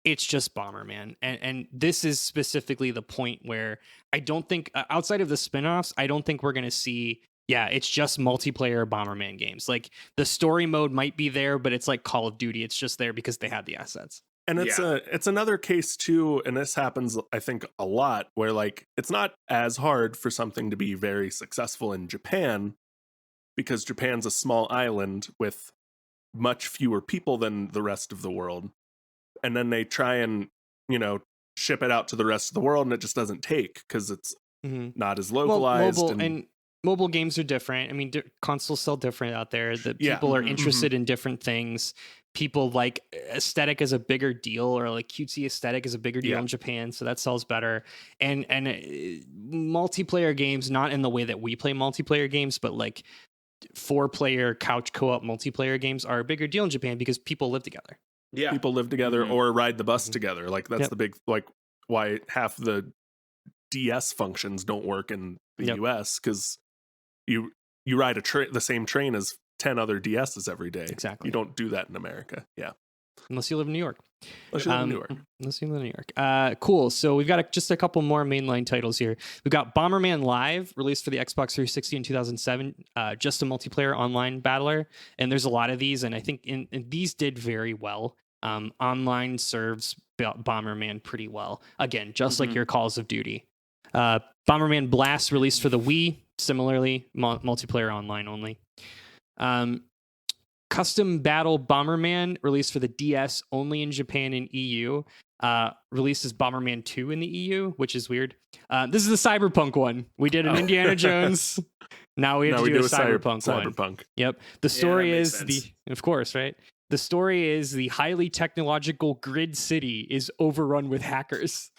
It's just Bomberman. And this is specifically the point where I don't think, outside of the spin-offs, I don't think we're going to see, it's just multiplayer Bomberman games. Like, the story mode might be there, but it's like Call of Duty. It's just there because they had the assets. And it's another case too, and this happens, I think, a lot, where like it's not as hard for something to be very successful in Japan because Japan's a small island with much fewer people than the rest of the world. And then they try and, ship it out to the rest of the world, and it just doesn't take because it's not as localized. Well, mobile games are different. I mean, consoles sell different out there. The people are interested in different things. people like aesthetic is a bigger deal, or like cutesy aesthetic is a bigger deal Yeah. in Japan, so that sells better. And multiplayer games, not in the way that we play multiplayer games, but like 4-player couch co-op multiplayer games are a bigger deal in Japan because people live together. Yeah. People live together or ride the bus Mhm. together. Like that's Yep. the big, like why half the DS functions don't work in the Yep. US, because you ride the same train as 10 other DSs every day. Exactly. You don't do that in America. Yeah. Unless you live in New York. Unless you live in New York. Unless you live in New York. Cool. So we've got just a couple more mainline titles here. We've got Bomberman Live, released for the Xbox 360 in 2007, just a multiplayer online battler. And there's a lot of these, and I think these did very well. Online serves Bomberman pretty well. Again, just like your Calls of Duty. Bomberman Blast, released for the Wii, similarly, multiplayer online only. Custom Battle Bomberman, released for the DS only in Japan and EU. Released as Bomberman 2 in the EU, which is weird. This is the Cyberpunk one. We did an Indiana Jones. Now we have to do a Cyberpunk one. Cyberpunk. Yep. The story makes is sense. of course, right? The story is the highly technological grid city is overrun with hackers.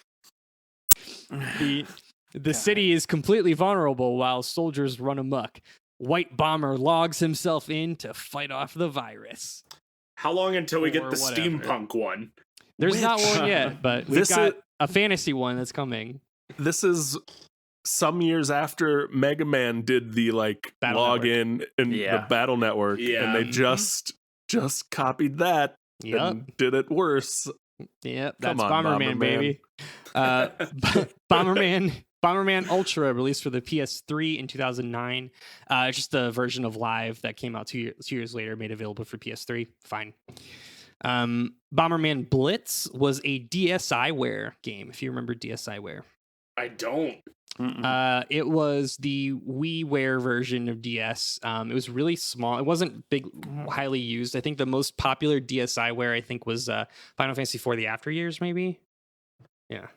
The city is completely vulnerable while soldiers run amok. White Bomber logs himself in to fight off the virus. How long until we get Or the whatever. steampunk one? There's not Which- one yet, but we've This got is- a fantasy one that's coming. This is some years after Mega Man did the like Battle login and Yeah. the Battle Network, Yeah. and they Mhm. just copied that Yep. and did it worse. Yep. Come That's on, Bomberman, Bomberman. baby. Bomberman Ultra, released for the PS3 in 2009. Just a version of Live that came out 2 years later, made available for PS3. Fine. Bomberman Blitz was a DSiWare game, if you remember DSiWare. I don't. It was the WiiWare version of DS. It was really small. It wasn't big, highly used. I think the most popular DSiWare, I think, was Final Fantasy IV: The After Years, maybe. Yeah,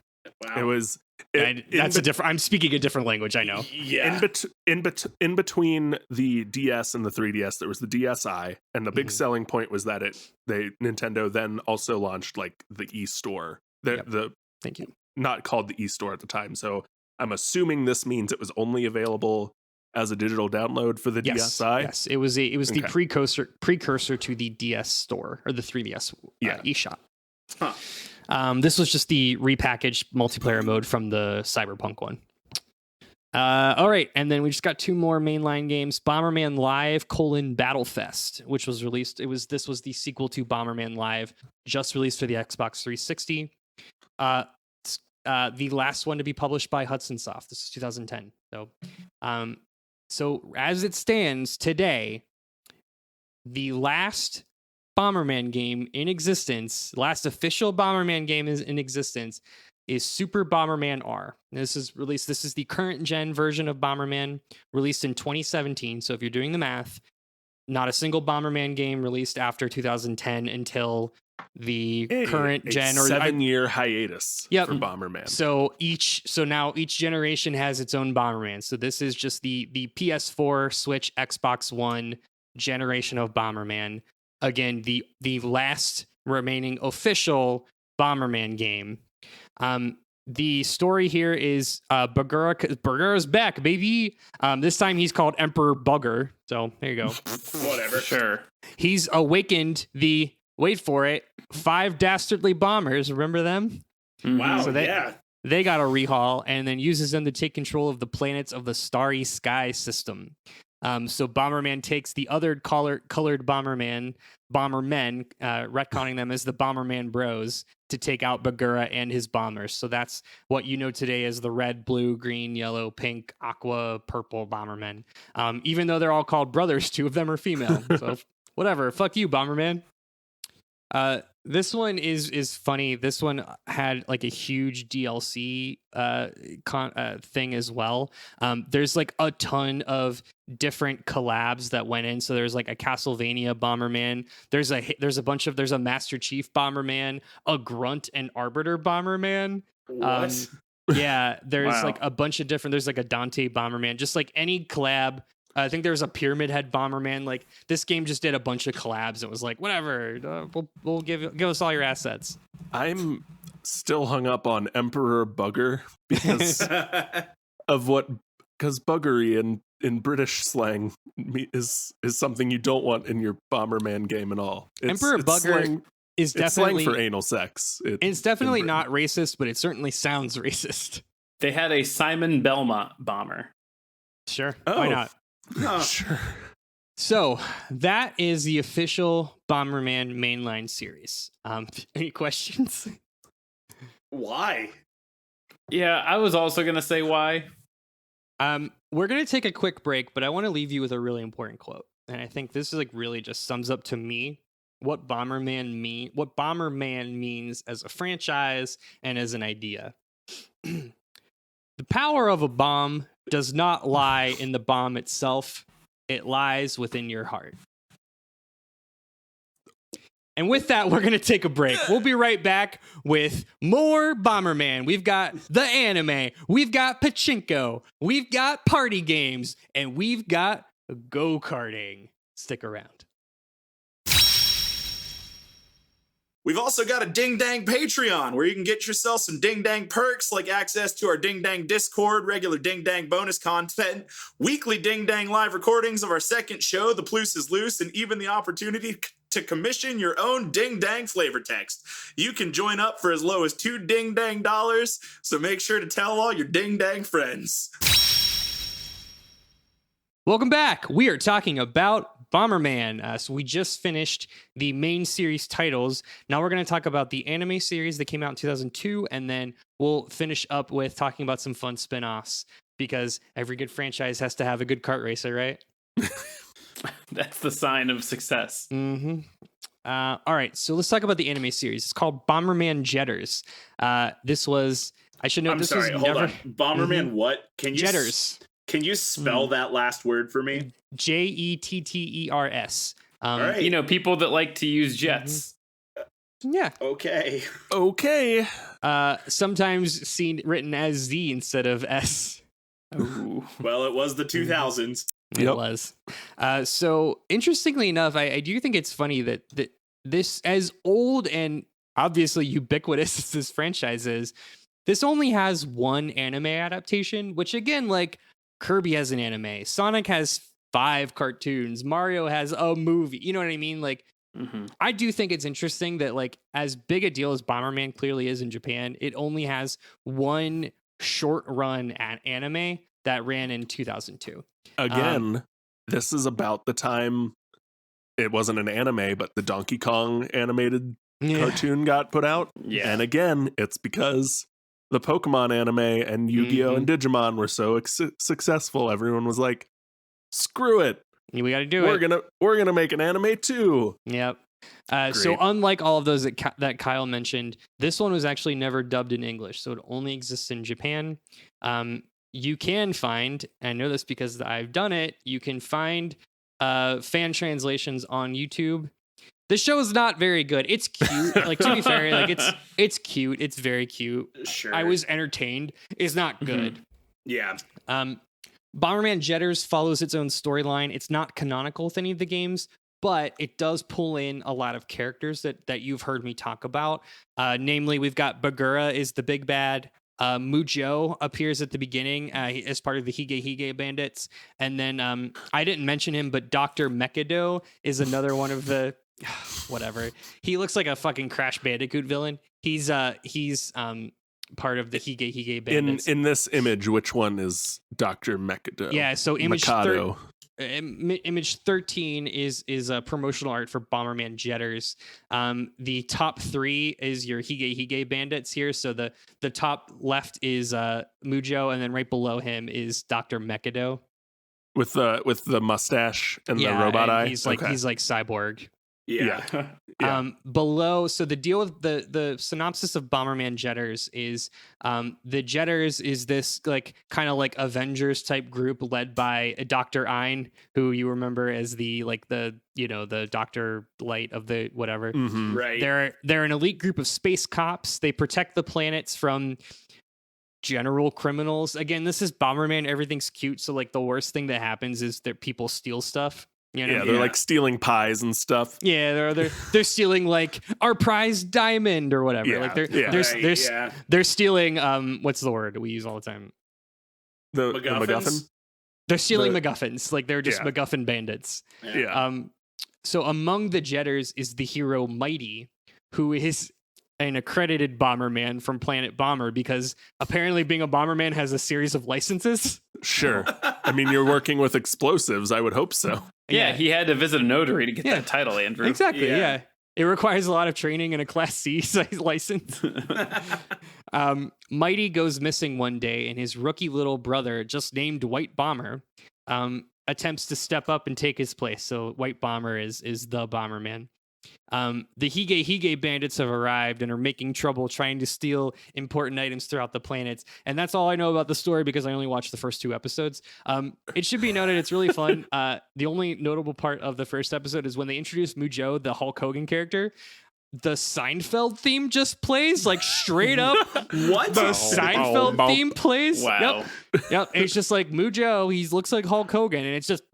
Wow. It was. that's a different. I'm speaking a different language. I know. Yeah. In between the DS and the 3DS, there was the DSi, and the big Mhm. selling point was that Nintendo then also launched like the eStore. Yep. The Thank you. not called the eStore at the time. So I'm assuming this means it was only available as a digital download for the Yes, DSi. yes. It was the Okay. precursor to the DS store or the 3DS Yeah. eShop. Huh. This was just the repackaged multiplayer mode from the Cyberpunk one. All right, and then we just got 2 more mainline games: Bomberman Live: Battlefest, which was released. This was the sequel to Bomberman Live, just released for the Xbox 360. The last one to be published by Hudson Soft. This is 2010. So as it stands today, the last Bomberman game in existence, last official Bomberman game is in existence, is Super Bomberman R. This is the current gen version of Bomberman, released in 2017. So if you're doing the math, not a single Bomberman game released after 2010 until the current gen, or 7-year hiatus Yep. for Bomberman. So now each generation has its own Bomberman. So this is just the PS4, Switch, Xbox One generation of Bomberman. Again, the last remaining official Bomberman game. The story here is Bagheera's back, baby. This time he's called Emperor Bugger. So there you go. Whatever. Sure. He's awakened the, wait for it, 5 dastardly bombers. Remember them? Wow. So they- yeah. They got a rehaul and then uses them to take control of the planets of the Starry Sky system. So Bomberman takes the other colored Bombermen, retconning them as the Bomberman Bros, to take out Bagheera and his bombers. So that's what you know today as the red, blue, green, yellow, pink, aqua, purple Bombermen. Even though they're all called brothers, 2 of them are female. So whatever. Fuck you, Bomberman. This one is funny. This one had like a huge DLC thing as well. There's like a ton of different collabs that went in. So there's like a Castlevania Bomberman. There's a Master Chief Bomberman, a Grunt and Arbiter Bomberman. What? Yeah, there's Wow. like a bunch of different. There's like a Dante Bomberman. Just like any collab I think there was a Pyramid Head Bomberman. Like this game just did a bunch of collabs. It was like whatever, we'll give us all your assets. I'm still hung up on Emperor Bugger because of because buggery in British slang is something you don't want in your Bomberman game at all. Emperor Bugger is definitely slang for anal sex. It's definitely not racist, but it certainly sounds racist. They had a Simon Belmont bomber. Sure, why not? Huh. Sure. So that is the official Bomberman mainline series. Any questions? Why? Yeah, I was also going to say why. We're going to take a quick break, but I want to leave you with a really important quote. And I think this is like really just sums up to me what Bomberman means as a franchise and as an idea. The power of a bomb does not lie in the bomb itself. It lies within your heart. And with that, we're going to take a break. We'll be right back with more Bomberman. We've got the anime, we've got pachinko, we've got party games, and we've got go-karting. Stick around. We've also got a Ding Dang Patreon where you can get yourself some Ding Dang perks like access to our Ding Dang Discord, regular Ding Dang bonus content, weekly Ding Dang live recordings of our second show, The Ploose is Loose, and even the opportunity to commission your own Ding Dang flavor text. You can join up for as low as $2 Ding Dang dollars, so make sure to tell all your Ding Dang friends. Welcome back. We are talking about Bomberman. So we just finished the main series titles. Now we're going to talk about the anime series that came out in 2002, and then we'll finish up with talking about some fun spin-offs, because every good franchise has to have a good kart racer, right? That's the sign of success. Mm-hmm. All right, so let's talk about the anime series. It's called Bomberman Jetters. This was, I should know, I'm this sorry, was hold never... on. Bomberman what? Can you Jetters. Can you spell that last word for me? Jetters. All right. You know, people that like to use jets. Yeah. Okay. Sometimes written as Z instead of S. Ooh. Well, it was the 2000s. It was. So interestingly enough, I do think it's funny that this, as old and obviously ubiquitous as this franchise is, this only has one anime adaptation, which again, like Kirby has an anime, Sonic has 5 cartoons, Mario has a movie. You know what I mean? Like, I do think it's interesting that, like, as big a deal as Bomberman clearly is in Japan, it only has one short run at anime that ran in 2002. Again, this is about the time it wasn't an anime, but the Donkey Kong animated cartoon got put out. Yeah. And again, it's because the Pokemon anime and Yu-Gi-Oh! And Digimon were so successful. Everyone was like, screw it. We got to do it. We're gonna make an anime too. Yep. So unlike all of those that Kyle mentioned, this one was actually never dubbed in English, so it only exists in Japan. You can find, and I know this because I've done it, you can find fan translations on YouTube. The show is not very good. It's cute. Like, to be fair, like it's cute. It's very cute. Sure. I was entertained. It's not good. Yeah. Bomberman Jetters follows its own storyline. It's not canonical with any of the games, but it does pull in a lot of characters that you've heard me talk about. Namely, we've got Bagura is the big bad. Mujo appears at the beginning as part of the Hige Hige bandits. And then I didn't mention him, but Dr. Mekado is another one of the whatever. He looks like a fucking Crash Bandicoot villain. He's part of the Hige Hige bandits. In this image, which one is Dr. Mekado? Yeah, so image Mikado. Image 13 is a promotional art for Bomberman Jetters. The top 3 is your Hige Hige bandits here. So the top left is Mujo, and then right below him is Dr. Mekado with the mustache and the robot eye. He's like cyborg. Yeah. Below, so the deal with the synopsis of Bomberman Jetters is the Jetters is this like kind of like Avengers type group led by Dr. Ein, who you remember as the Dr. Light of the whatever. Mm-hmm. Right. They're an elite group of space cops. They protect the planets from general criminals. Again, this is Bomberman. Everything's cute. So like the worst thing that happens is that people steal stuff. You know? Yeah, they're like stealing pies and stuff. Yeah, they're stealing like our prized diamond or whatever. Yeah, Like yeah. they're stealing what's the word we use all the time? The MacGuffins? MacGuffin. They're stealing MacGuffins. Like they're just MacGuffin bandits. Yeah. So among the Jetters is the hero Mighty, who is an accredited Bomberman from Planet Bomber, because apparently being a Bomberman has a series of licenses. Sure. I mean, you're working with explosives. I would hope so. Yeah, he had to visit a notary to get that title, Andrew. Exactly. Yeah. Yeah. It requires a lot of training and a Class C size license. Mighty goes missing one day, and his rookie little brother, just named White Bomber, attempts to step up and take his place. So White Bomber is the Bomberman. The Hige bandits have arrived and are making trouble trying to steal important items throughout the planets. And that's all I know about the story because I only watched the first 2 episodes. It should be noted, it's really fun. The only notable part of the first episode is when they introduce Mujo, the Hulk Hogan character. The Seinfeld theme just plays, like straight up. What? The Seinfeld theme plays. Wow. Yep. And it's just like Mujo, he looks like Hulk Hogan, and it's just.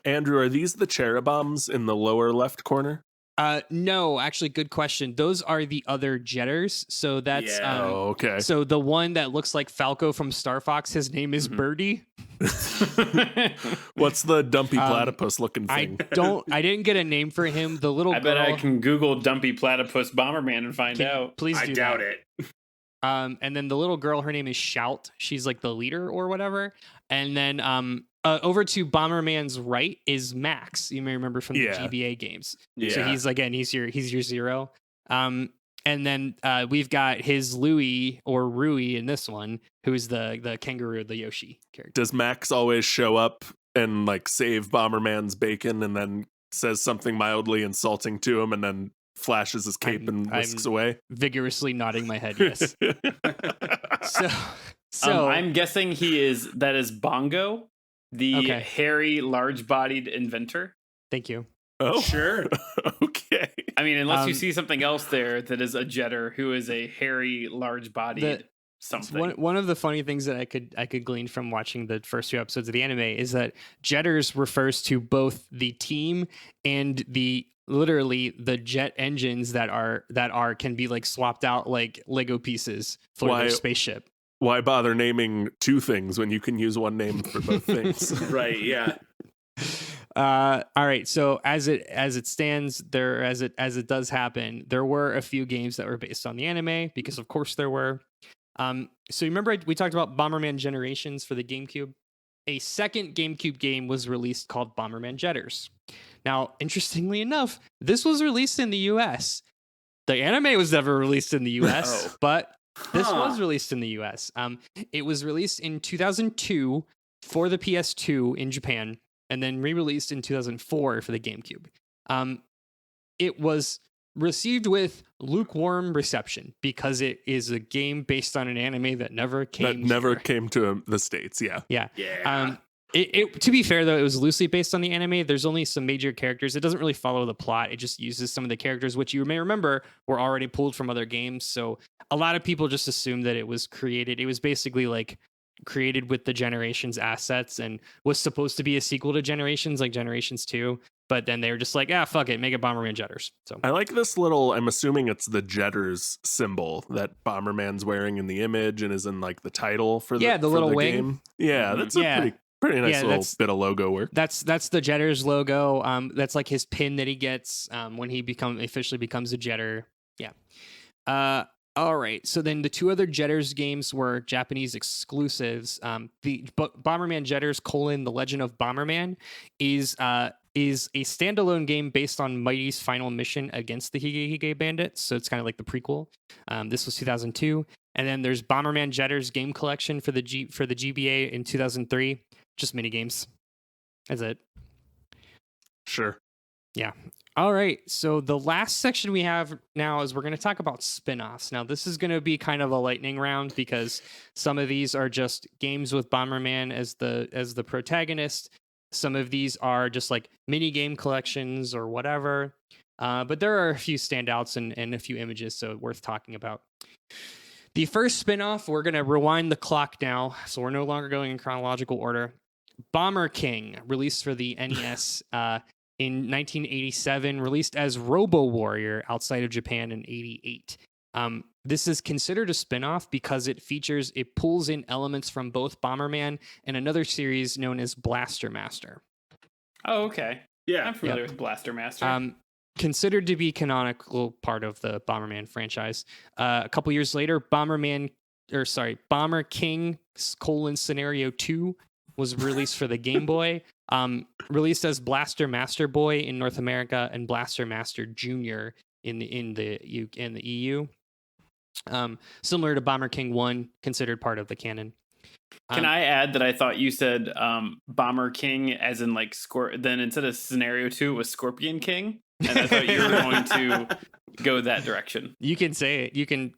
Andrew, are these the cheruboms in the lower left corner? No, actually, good question. Those are the other Jetters. So that's okay. So the one that looks like Falco from Star Fox, his name is Birdie. What's the dumpy platypus looking thing? I didn't get a name for him. The little I bet I can Google Dumpy Platypus Bomberman and find out. Please do I doubt it. And then the little girl, her name is Shout. She's like the leader or whatever. And then over to Bomberman's right is Max. You may remember from the GBA games. Yeah. So he's your Zero. And then we've got his Louie or Rui in this one, who's the kangaroo, the Yoshi character. Does Max always show up and like save Bomberman's bacon and then says something mildly insulting to him and then flashes his cape and whisks away? Vigorously nodding my head, yes. So I'm guessing that is Bongo, the hairy, large-bodied inventor. Thank you. Oh, Sure. Okay. I mean, unless you see something else there that is a Jetter who is a hairy, large-bodied something. One of the funny things that I could glean from watching the first 2 episodes of the anime is that Jetters refers to both the team and literally the jet engines that can be like swapped out like Lego pieces for their spaceship. Why bother naming 2 things when you can use one name for both things? Right, yeah. All right, so as it stands there, as it does happen, there were a few games that were based on the anime, because of course there were. So remember we talked about Bomberman Generations for the GameCube? A second GameCube game was released called Bomberman Jetters. Now, interestingly enough, this was released in the US. The anime was never released in the US, but this was released in the US. It was released in 2002 for the PS2 in Japan, and then re-released in 2004 for the GameCube. It was received with lukewarm reception because it is a game based on an anime that never came to the States. Yeah. Yeah. It to be fair though, it was loosely based on the anime. There's only some major characters. It doesn't really follow the plot. It just uses some of the characters, which you may remember were already pulled from other games. So a lot of people just assumed that it was created. It was basically like created with the Generations assets and was supposed to be a sequel to Generations, like Generations 2. But then they were just like, fuck it, make it Bomberman Jetters. So I like this little, I'm assuming it's the Jetters symbol that Bomberman's wearing in the image and is in like the title for the little wing. game. Yeah, that's a pretty nice little bit of logo work. That's the Jetters logo. That's like his pin that he gets when he officially becomes a Jetter. Yeah. All right. So then the 2 other Jetters games were Japanese exclusives. The Bomberman Jetters: The Legend of Bomberman is a standalone game based on Mighty's final mission against the Hige bandits. So it's kind of like the prequel. This was 2002. And then there's Bomberman Jetters Game Collection for the GBA in 2003. Just mini games. That's it. Sure. Yeah. All right. So the last section we have now is we're going to talk about spin-offs. Now, this is going to be kind of a lightning round because some of these are just games with Bomberman as the protagonist. Some of these are just like mini game collections or whatever. But there are a few standouts and a few images, so worth talking about. The first spin-off, we're going to rewind the clock now, so we're no longer going in chronological order. Bomber King, released for the NES in 1987, released as Robo Warrior outside of Japan in 88. This is considered a spin-off because it pulls in elements from both Bomberman and another series known as Blaster Master. Oh, okay. Yeah. I'm familiar with Blaster Master. Considered to be canonical part of the Bomberman franchise. A couple years later, Bomber King: Scenario 2 was released for the Game Boy. Released as Blaster Master Boy in North America and Blaster Master Junior in the EU. Similar to Bomber King 1, considered part of the canon. Can I add that I thought you said Bomber King as in like then instead of Scenario 2 it was Scorpion King? And I thought you were going to go that direction. You can say it. You can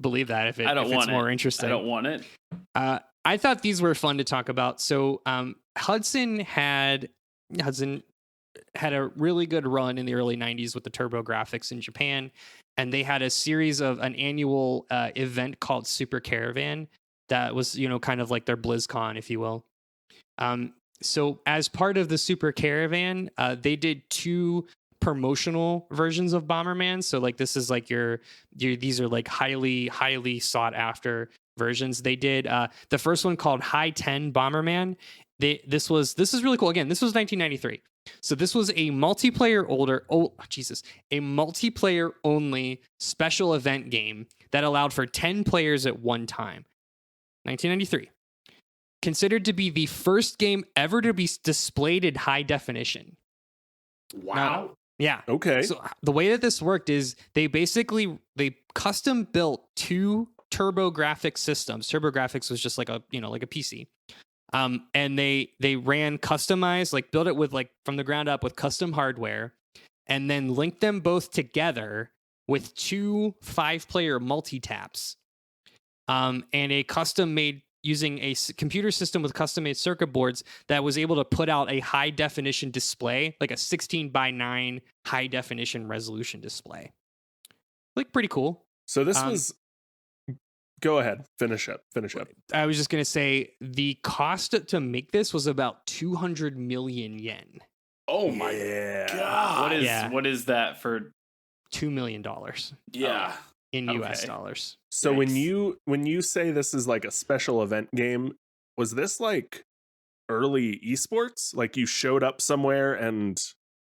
believe that if it's more interesting. I don't want it. I thought these were fun to talk about. So Hudson had a really good run in the early 90s with the Turbo Graphics in Japan. And they had a series of an annual event called Super Caravan that was, kind of like their BlizzCon, if you will. So as part of the Super Caravan, they did 2 promotional versions of Bomberman. So like this is like these are like highly sought after versions. They did the first one called High 10 Bomberman. This is really cool. Again, this was 1993. So this was a multiplayer only special event game that allowed for 10 players at one time. 1993. Considered to be the first game ever to be displayed in high definition. Wow. Yeah. Okay. So the way that this worked is they custom built 2 TurboGrafx systems. TurboGrafx was just like a PC. And they ran customized, like built it with like from the ground up with custom hardware, and then linked them both together with 2 5-player multi-taps. And a custom made using a computer system with custom-made circuit boards that was able to put out a high-definition display, like a 16:9 high-definition resolution display. Like, pretty cool. So this was... Go ahead. Finish up. I was just going to say, the cost to make this was about 200 million yen. Oh my god. What is that for? $2 million. Yeah. In US dollars. So Nice. when you say this is like a special event game, was this like early esports? Like you showed up somewhere and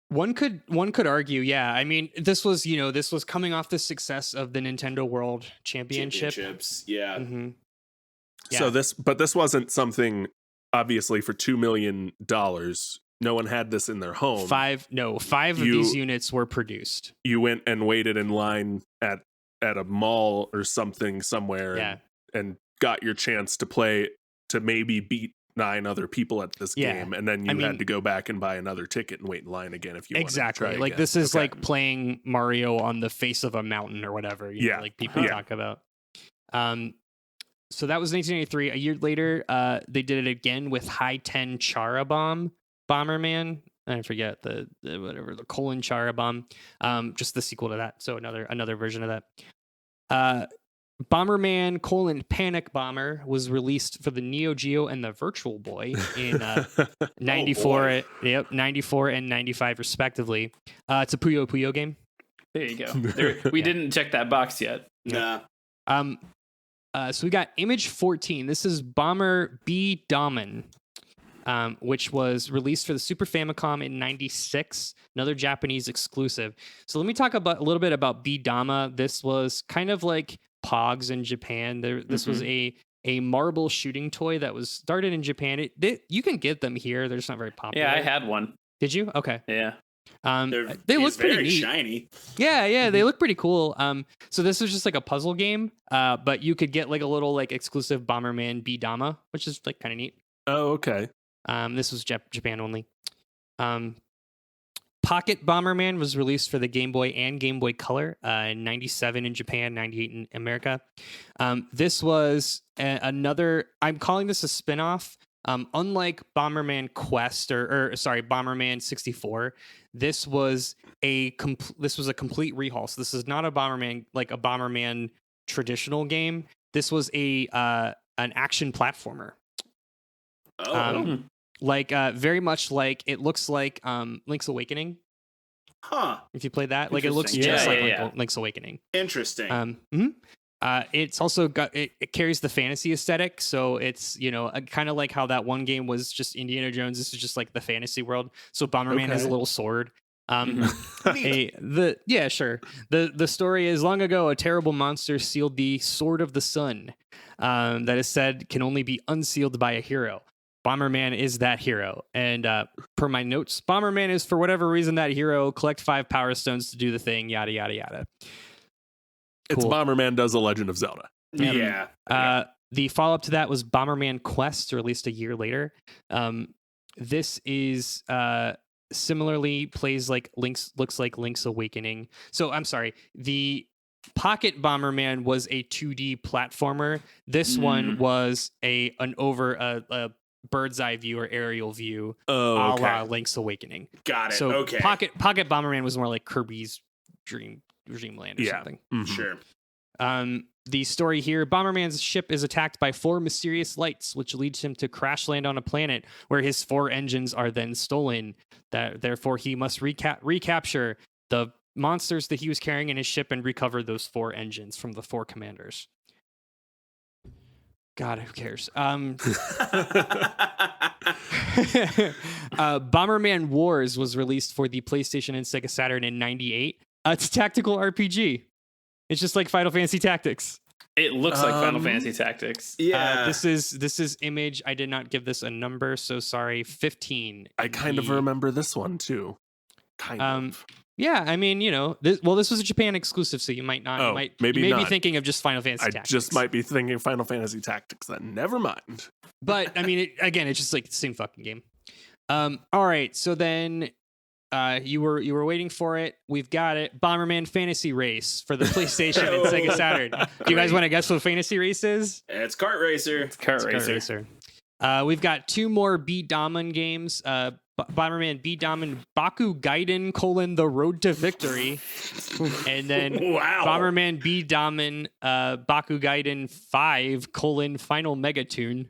One could argue, yeah. I mean, this was coming off the success of the Nintendo World Championship. Championships. Yeah. Mm-hmm. so this wasn't something obviously for $2 million. No one had this in their home. 5 of these units were produced. You went and waited in line at a mall or something somewhere and got your chance to play to maybe beat 9 other people at this game, and then you had to go back and buy another ticket and wait in line again if you wanted to try like again. this is like playing Mario on the face of a mountain or whatever, you know, like people talk about. So that was 1983. A year later, they did it again with High 10 Charabomb Bomberman. I forget the colon Charabomb, just the sequel to that. So another version of that. Bomberman : Panic Bomber was released for the Neo Geo and the Virtual Boy in 94. 94 and 95 respectively. It's a Puyo Puyo game. There you go. We didn't check that box yet. Nah. So we got Image 14. This is Bomber B Damen, which was released for the Super Famicom in 96, another Japanese exclusive. So let me talk a little bit about B Dama. This was kind of like Pogs in Japan. This was a marble shooting toy that was started in Japan. You can get them here. They're just not very popular. Yeah, I had one. Did you? Okay. Yeah. They look pretty neat. Shiny. Yeah, they look pretty cool. So this was just like a puzzle game, but you could get like a little like exclusive Bomberman B Dama, which is like kind of neat. Oh, okay. This was Japan only. Pocket Bomberman was released for the Game Boy and Game Boy Color in 97 in Japan, 98 in America. This was another, I'm calling this a spin-off Unlike Bomberman Quest or sorry, Bomberman 64, this was a complete rehaul. So this is not a Bomberman like a Bomberman traditional game. This was a an action platformer. Like very much like it looks like Link's Awakening. Huh. If you played that, like it looks Interesting. just Yeah, like Link's Awakening. Interesting. It's also got it carries the fantasy aesthetic, so it's kind of like how that one game was just Indiana Jones. This is just like the fantasy world. So Bomberman has a little sword. The story is long ago a terrible monster sealed the Sword of the Sun, that is said can only be unsealed by a hero. Bomberman is that hero, and per my notes, Bomberman is for whatever reason that hero. Collect 5 power stones to do the thing. Yada yada yada. It's Cool. Bomberman does a Legend of Zelda. Yeah. The follow-up to that was Bomberman Quest, released a year later. This is similarly plays like looks like Link's Awakening. So I'm sorry, the Pocket Bomberman was a 2D platformer. This one was a bird's eye view or aerial view, a la Link's Awakening. Got it. So okay. Pocket Bomberman was more like Kirby's Dreamland or something. Mm-hmm. Sure. The story here, Bomberman's ship is attacked by 4 mysterious lights, which leads him to crash land on a planet where his 4 engines are then stolen. Therefore, he must recapture the monsters that he was carrying in his ship and recover those 4 engines from the 4 commanders. God, who cares? Bomberman Wars was released for the PlayStation and Sega Saturn in '98. It's a tactical RPG. It's just like Final Fantasy Tactics. It looks like Final Fantasy Tactics. Yeah. This is Image. I did not give this a number, so sorry. 15. I kind of remember this one too. Kind of. Yeah, I mean, this was a Japan exclusive, so you might not. Oh, maybe maybe be not. thinking of just Final Fantasy I Tactics. just might be thinking Final Fantasy Tactics then. Never mind. But I mean, it's just like the same fucking game. All right, so then you were waiting for it. We've got it. Bomberman Fantasy Race for the PlayStation and Sega Saturn. Do you guys want to guess what Fantasy Race is? It's Kart Racer. It's Kart Racer. We've got 2 more Beat Daman games. Bomberman Beat Daman Baku Gaiden : The Road to Victory. And then Wow. Bomberman Beat Daman Baku Gaiden 5 : Final Megatune.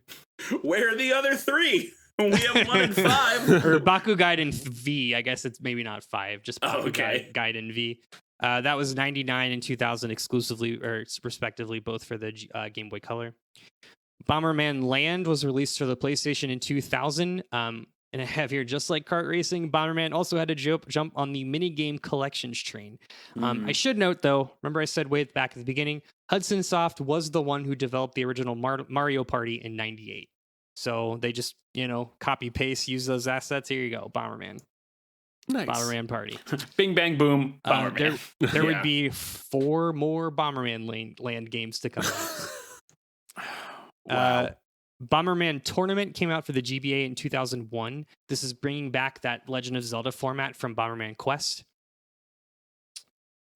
Where are the other 3? We have 1 and 5. Or Baku Gaiden V. I guess it's maybe not 5, just Baku okay. Gaiden V. That was 99 and 2000 exclusively, or respectively, both for the Game Boy Color. Bomberman Land was released for the PlayStation in 2000. And I have here, just like kart racing, Bomberman also had to jump on the minigame collections train. I should note, though, remember I said way back at the beginning, Hudson Soft was the one who developed the original Mario Party in 98. So they just, copy paste, use those assets. Here you go, Bomberman. Nice. Bomberman Party. Bing, bang, boom. Bomberman. There would be 4 more Bomberman Land games to come out. Wow. Bomberman Tournament came out for the GBA in 2001. This is bringing back that Legend of Zelda format from Bomberman Quest.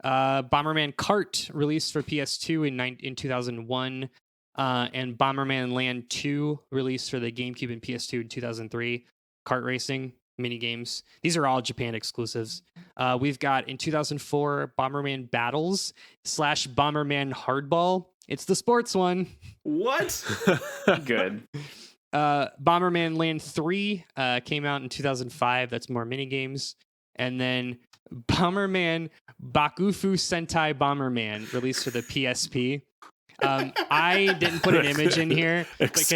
Bomberman Kart released for PS2 in 2001. And Bomberman Land 2 released for the GameCube and PS2 in 2003. Kart racing, minigames. These are all Japan exclusives. We've got in 2004 Bomberman Battles / Bomberman Hardball. It's the sports one. What? Good. Bomberman Land 3 came out in 2005. That's more minigames. And then Bomberman Bakufu Sentai Bomberman released for the PSP. I didn't put an image in here because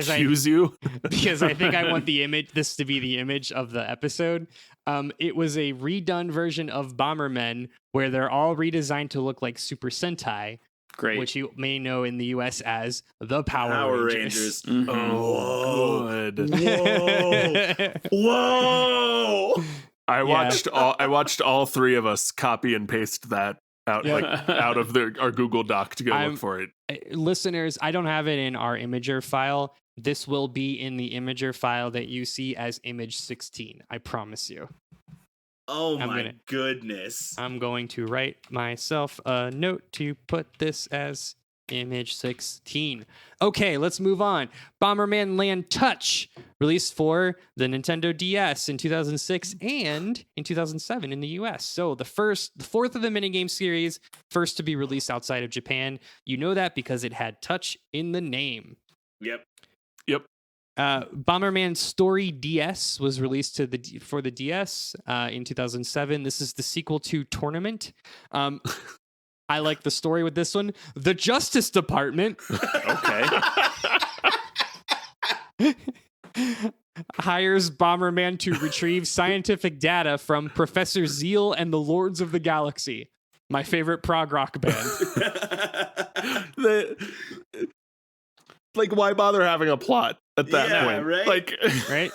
I think I want this to be the image of the episode. It was a redone version of Bombermen where they're all redesigned to look like Super Sentai. Great. Which you may know in the US as the Power Rangers. Mhm. Oh, good. Whoa. I watched all 3 of us copy and paste that out out of our Google Doc to go look for it. Listeners, I don't have it in our Imager file. This will be in the Imager file that you see as image 16. I promise you. Oh my goodness. I'm going to write myself a note to put this as Image 16. Okay, let's move on. Bomberman Land Touch, released for the Nintendo DS in 2006 and in 2007 in the US. So the fourth of the minigame series, first to be released outside of Japan. You know that because it had touch in the name. Yep. Bomberman Story DS was released for the DS in 2007. This is the sequel to Tournament. I like the story with this one. The Justice Department Okay. hires Bomberman to retrieve scientific data from Professor Zeal and the Lords of the Galaxy, my favorite prog rock band. Like, why bother having a plot at that point? Right? Like, Right?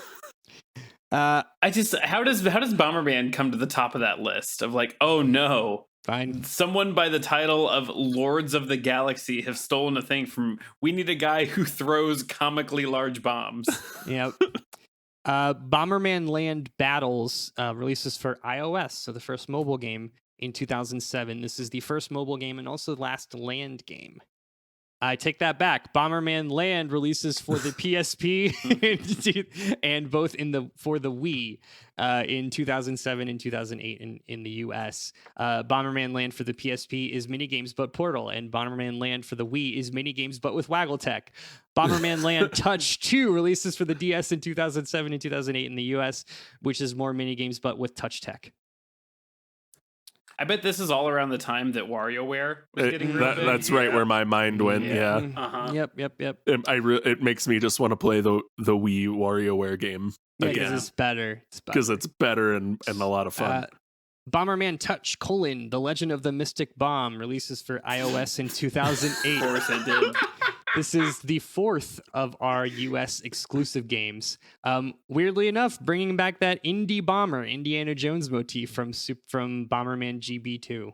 I just how does Bomberman come to the top of that list of like, oh no, Fine. someone by the title of Lords of the Galaxy have stolen a thing from. We need a guy who throws comically large bombs. Yep. Bomberman Land Battles releases for iOS, so the first mobile game in 2007. This is the first mobile game and also the last land game. I take that back. Bomberman Land releases for the PSP and both for the Wii in 2007 and 2008 in the US. Bomberman Land for the PSP is minigames but Portal, and Bomberman Land for the Wii is minigames but with Waggle Tech. Bomberman Land Touch 2 releases for the DS in 2007 and 2008 in the US, which is more minigames but with Touch Tech. I bet this is all around the time that WarioWare was getting real big. that's right where my mind went. Yeah. Uh-huh. Yep. It makes me just want to play the Wii WarioWare game Because again it's better. because it's better and a lot of fun. Bomberman Touch: The Legend of the Mystic Bomb releases for iOS in 2008. Of course it did. This is the fourth of our US exclusive games. Weirdly enough, bringing back that indie bomber, Indiana Jones motif from Bomberman GB2.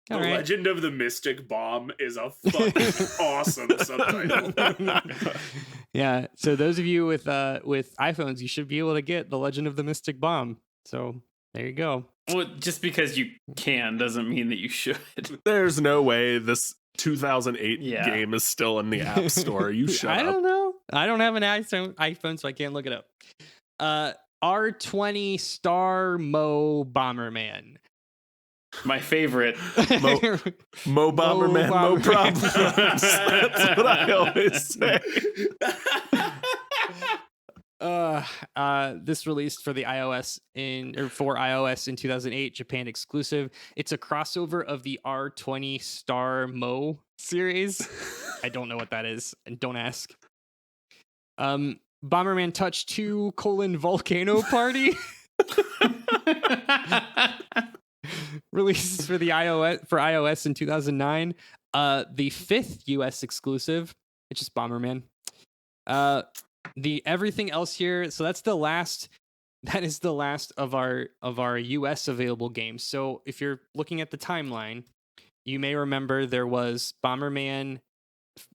The All right. Legend of the Mystic Bomb is a fucking awesome subtitle. Yeah, so those of you with iPhones, you should be able to get The Legend of the Mystic Bomb. So there you go. Well, just because you can doesn't mean that you should. There's no way this 2008 Yeah. game is still in the App Store. You shut I up. don't know. I don't have an iPhone, so I can't look it up. R20 Star Mo Bomberman. My favorite. Mo Bomberman, Mo Bomberman. problems. That's what I always say. This released for the iOS for iOS in 2008, Japan exclusive. It's a crossover of the R20 Star Mo series. I don't know what that is, and don't ask. Bomberman Touch 2: Volcano Party releases for the iOS in 2009. The fifth US exclusive. It's just Bomberman. The everything else here, so that's the last. That is the last of our US available games. So if you're looking at the timeline, you may remember there was Bomberman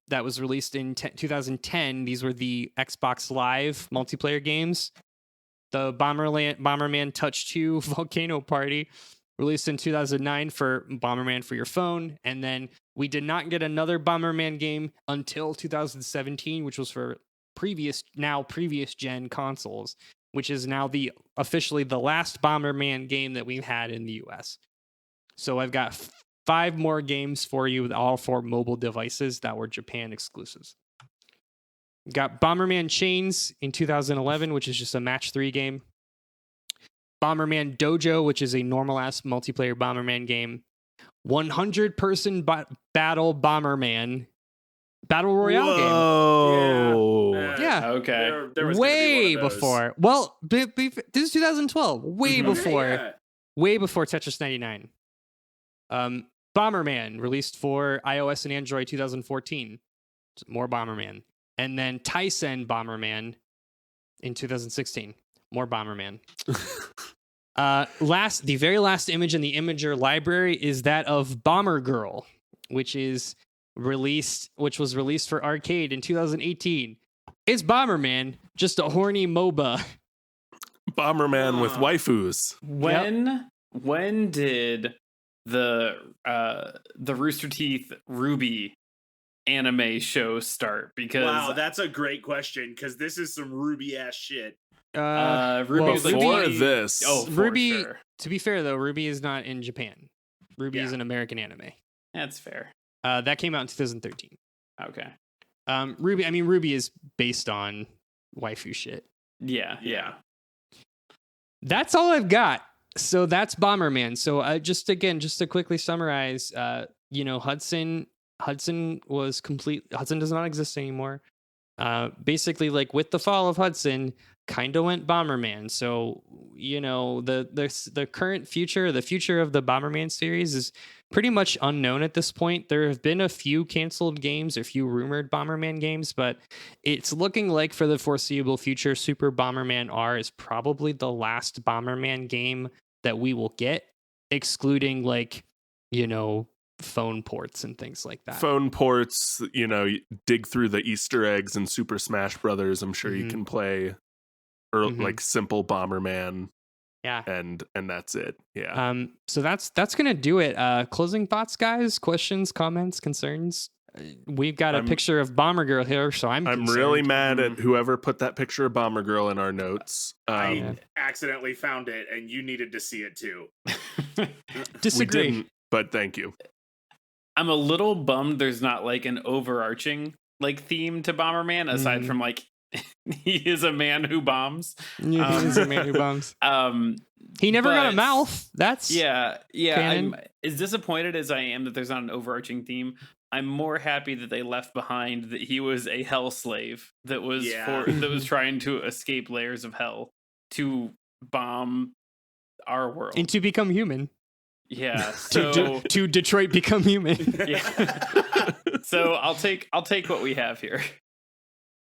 that was released in 2010. These were the Xbox Live multiplayer games. The Bomberman Touch 2 Volcano Party released in 2009 for Bomberman for your phone, and then we did not get another Bomberman game until 2017, which was for previous gen consoles, which is now officially the last Bomberman game that we've had in the US. So I've got 5 more games for you with all 4 mobile devices that were Japan exclusives. Got Bomberman Chains in 2011, which is just a match 3 game. Bomberman Dojo, which is a normal-ass multiplayer Bomberman game. 100-person battle Bomberman battle royale game. Whoa. Yeah. Okay. There was Way gonna be one of those. before. Well, this is 2012. Way Mhm. before. Yeah. Way before Tetris 99. Bomberman released for iOS and Android 2014. More Bomberman. And then Tyson Bomberman in 2016. More Bomberman. The very last image in the Imager library is that of Bomber Girl, which was released for arcade in 2018. It's Bomberman, just a horny MOBA. Bomberman with waifus. When did the Rooster Teeth Ruby anime show start? Because Wow, that's a great question because this is some Ruby ass shit. Ruby was like before 20 this, Oh, for Ruby. sure. To be fair though, Ruby is not in Japan. Ruby is Yeah. an American anime. That's fair. That came out in 2013. Okay. Ruby is based on waifu shit. Yeah. That's all I've got. So that's Bomberman. So just to quickly summarize, Hudson was complete. Hudson does not exist anymore. Basically, like with the fall of Hudson, kind of went Bomberman. So the current future, the future of the Bomberman series is pretty much unknown at this point. There have been a few canceled games, a few rumored Bomberman games, but it's looking like for the foreseeable future, Super Bomberman R is probably the last Bomberman game that we will get, excluding phone ports and things like that. phone ports, dig through the Easter eggs in Super Smash Brothers. I'm sure you Mhm. can play like simple Bomberman. Yeah. And that's it. Yeah. So that's gonna do it. Closing thoughts, guys. Questions, comments, concerns. We've got a picture of Bomber Girl here, so I'm really concerned. mad at whoever put that picture of Bomber Girl in our notes. I accidentally found it, and you needed to see it too. We Disagree. didn't, but thank you. I'm a little bummed there's not like an overarching theme to Bomberman aside from he is a man who bombs. Yeah, he's a man who bombs. He never got a but- mouth. That's Yeah. canon. I'm as disappointed as I am that there's not an overarching theme. I'm more happy that they left behind that he was a hell slave that was that was trying to escape layers of hell to bomb our world. and to become human. Yeah. So To Detroit become human. yeah. So I'll take what we have here.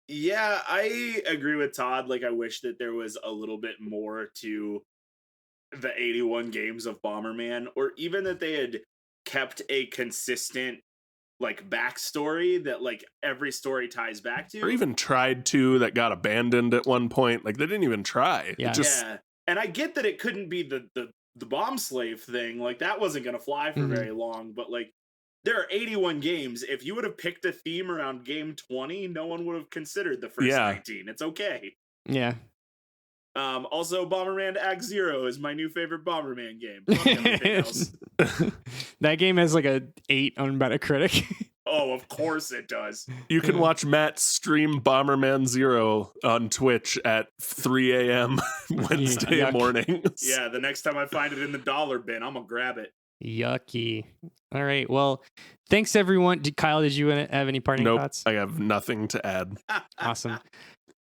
Yeah, I agree with Todd. I wish that there was a little bit more to the 81 games of Bomberman, or even that they had kept a consistent backstory that every story ties back to, Or even tried to, that got abandoned at one point. They didn't even try. Yeah. Yeah, and I get that it couldn't be the bomb slave thing. That wasn't gonna fly for very long, but there are 81 games. If you would have picked a theme around game 20, no one would have considered the first 19. It's okay. Yeah. Also, Bomberman Act Zero is my new favorite Bomberman game. Fuck everything else. That game has a 8 on Metacritic. Oh, of course it does. You can watch Matt stream Bomberman Zero on Twitch at 3 a.m. Wednesday Yuck. mornings. Yeah, the next time I find it in the dollar bin, I'm gonna grab it. Yucky. All right. Well, thanks everyone. Kyle, did you have any parting Nope. thoughts? I have nothing to add. Awesome.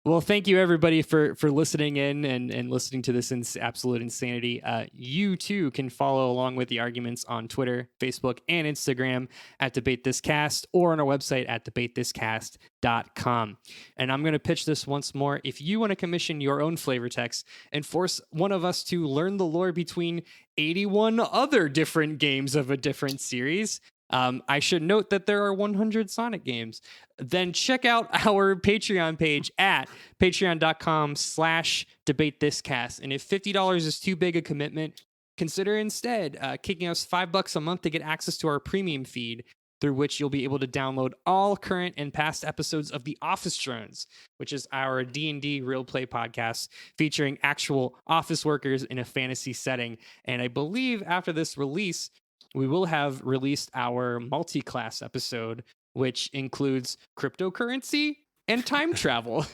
Well, thank you everybody for listening in and listening to this absolute insanity. You too can follow along with the arguments on Twitter, Facebook, and Instagram at Debate This Cast, or on our website at debatethiscast.com. And I'm going to pitch this once more. If you want to commission your own flavor text and force one of us to learn the lore between 81 other different games of a different series, I should note that there are 100 Sonic games. Then check out our Patreon page at patreon.com/debatethiscast. And if $50 is too big a commitment, consider instead kicking us $5 a month to get access to our premium feed, through which you'll be able to download all current and past episodes of The Office Drones, which is our D&D real play podcast featuring actual office workers in a fantasy setting. And I believe after this release, we will have released our multi-class episode, which includes cryptocurrency and time travel.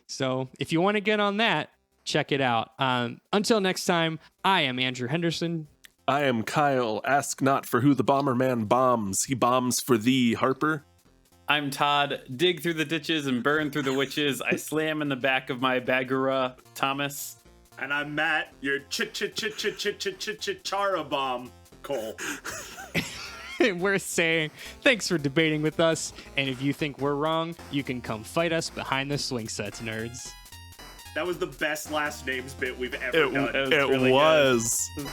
So if you want to get on that, check it out. Until next time, I am Andrew Henderson. I am Kyle. Ask not for who the Bomberman bombs. He bombs for thee, Harper. I'm Todd. Dig through the ditches and burn through the witches. I slam in the back of my Bagura, Thomas. And I'm Matt, your chara bomb, Cole. We're saying thanks for debating with us. And if you think we're wrong, you can come fight us behind the swing sets, nerds. That was the best last names bit we've ever done. It really was. good.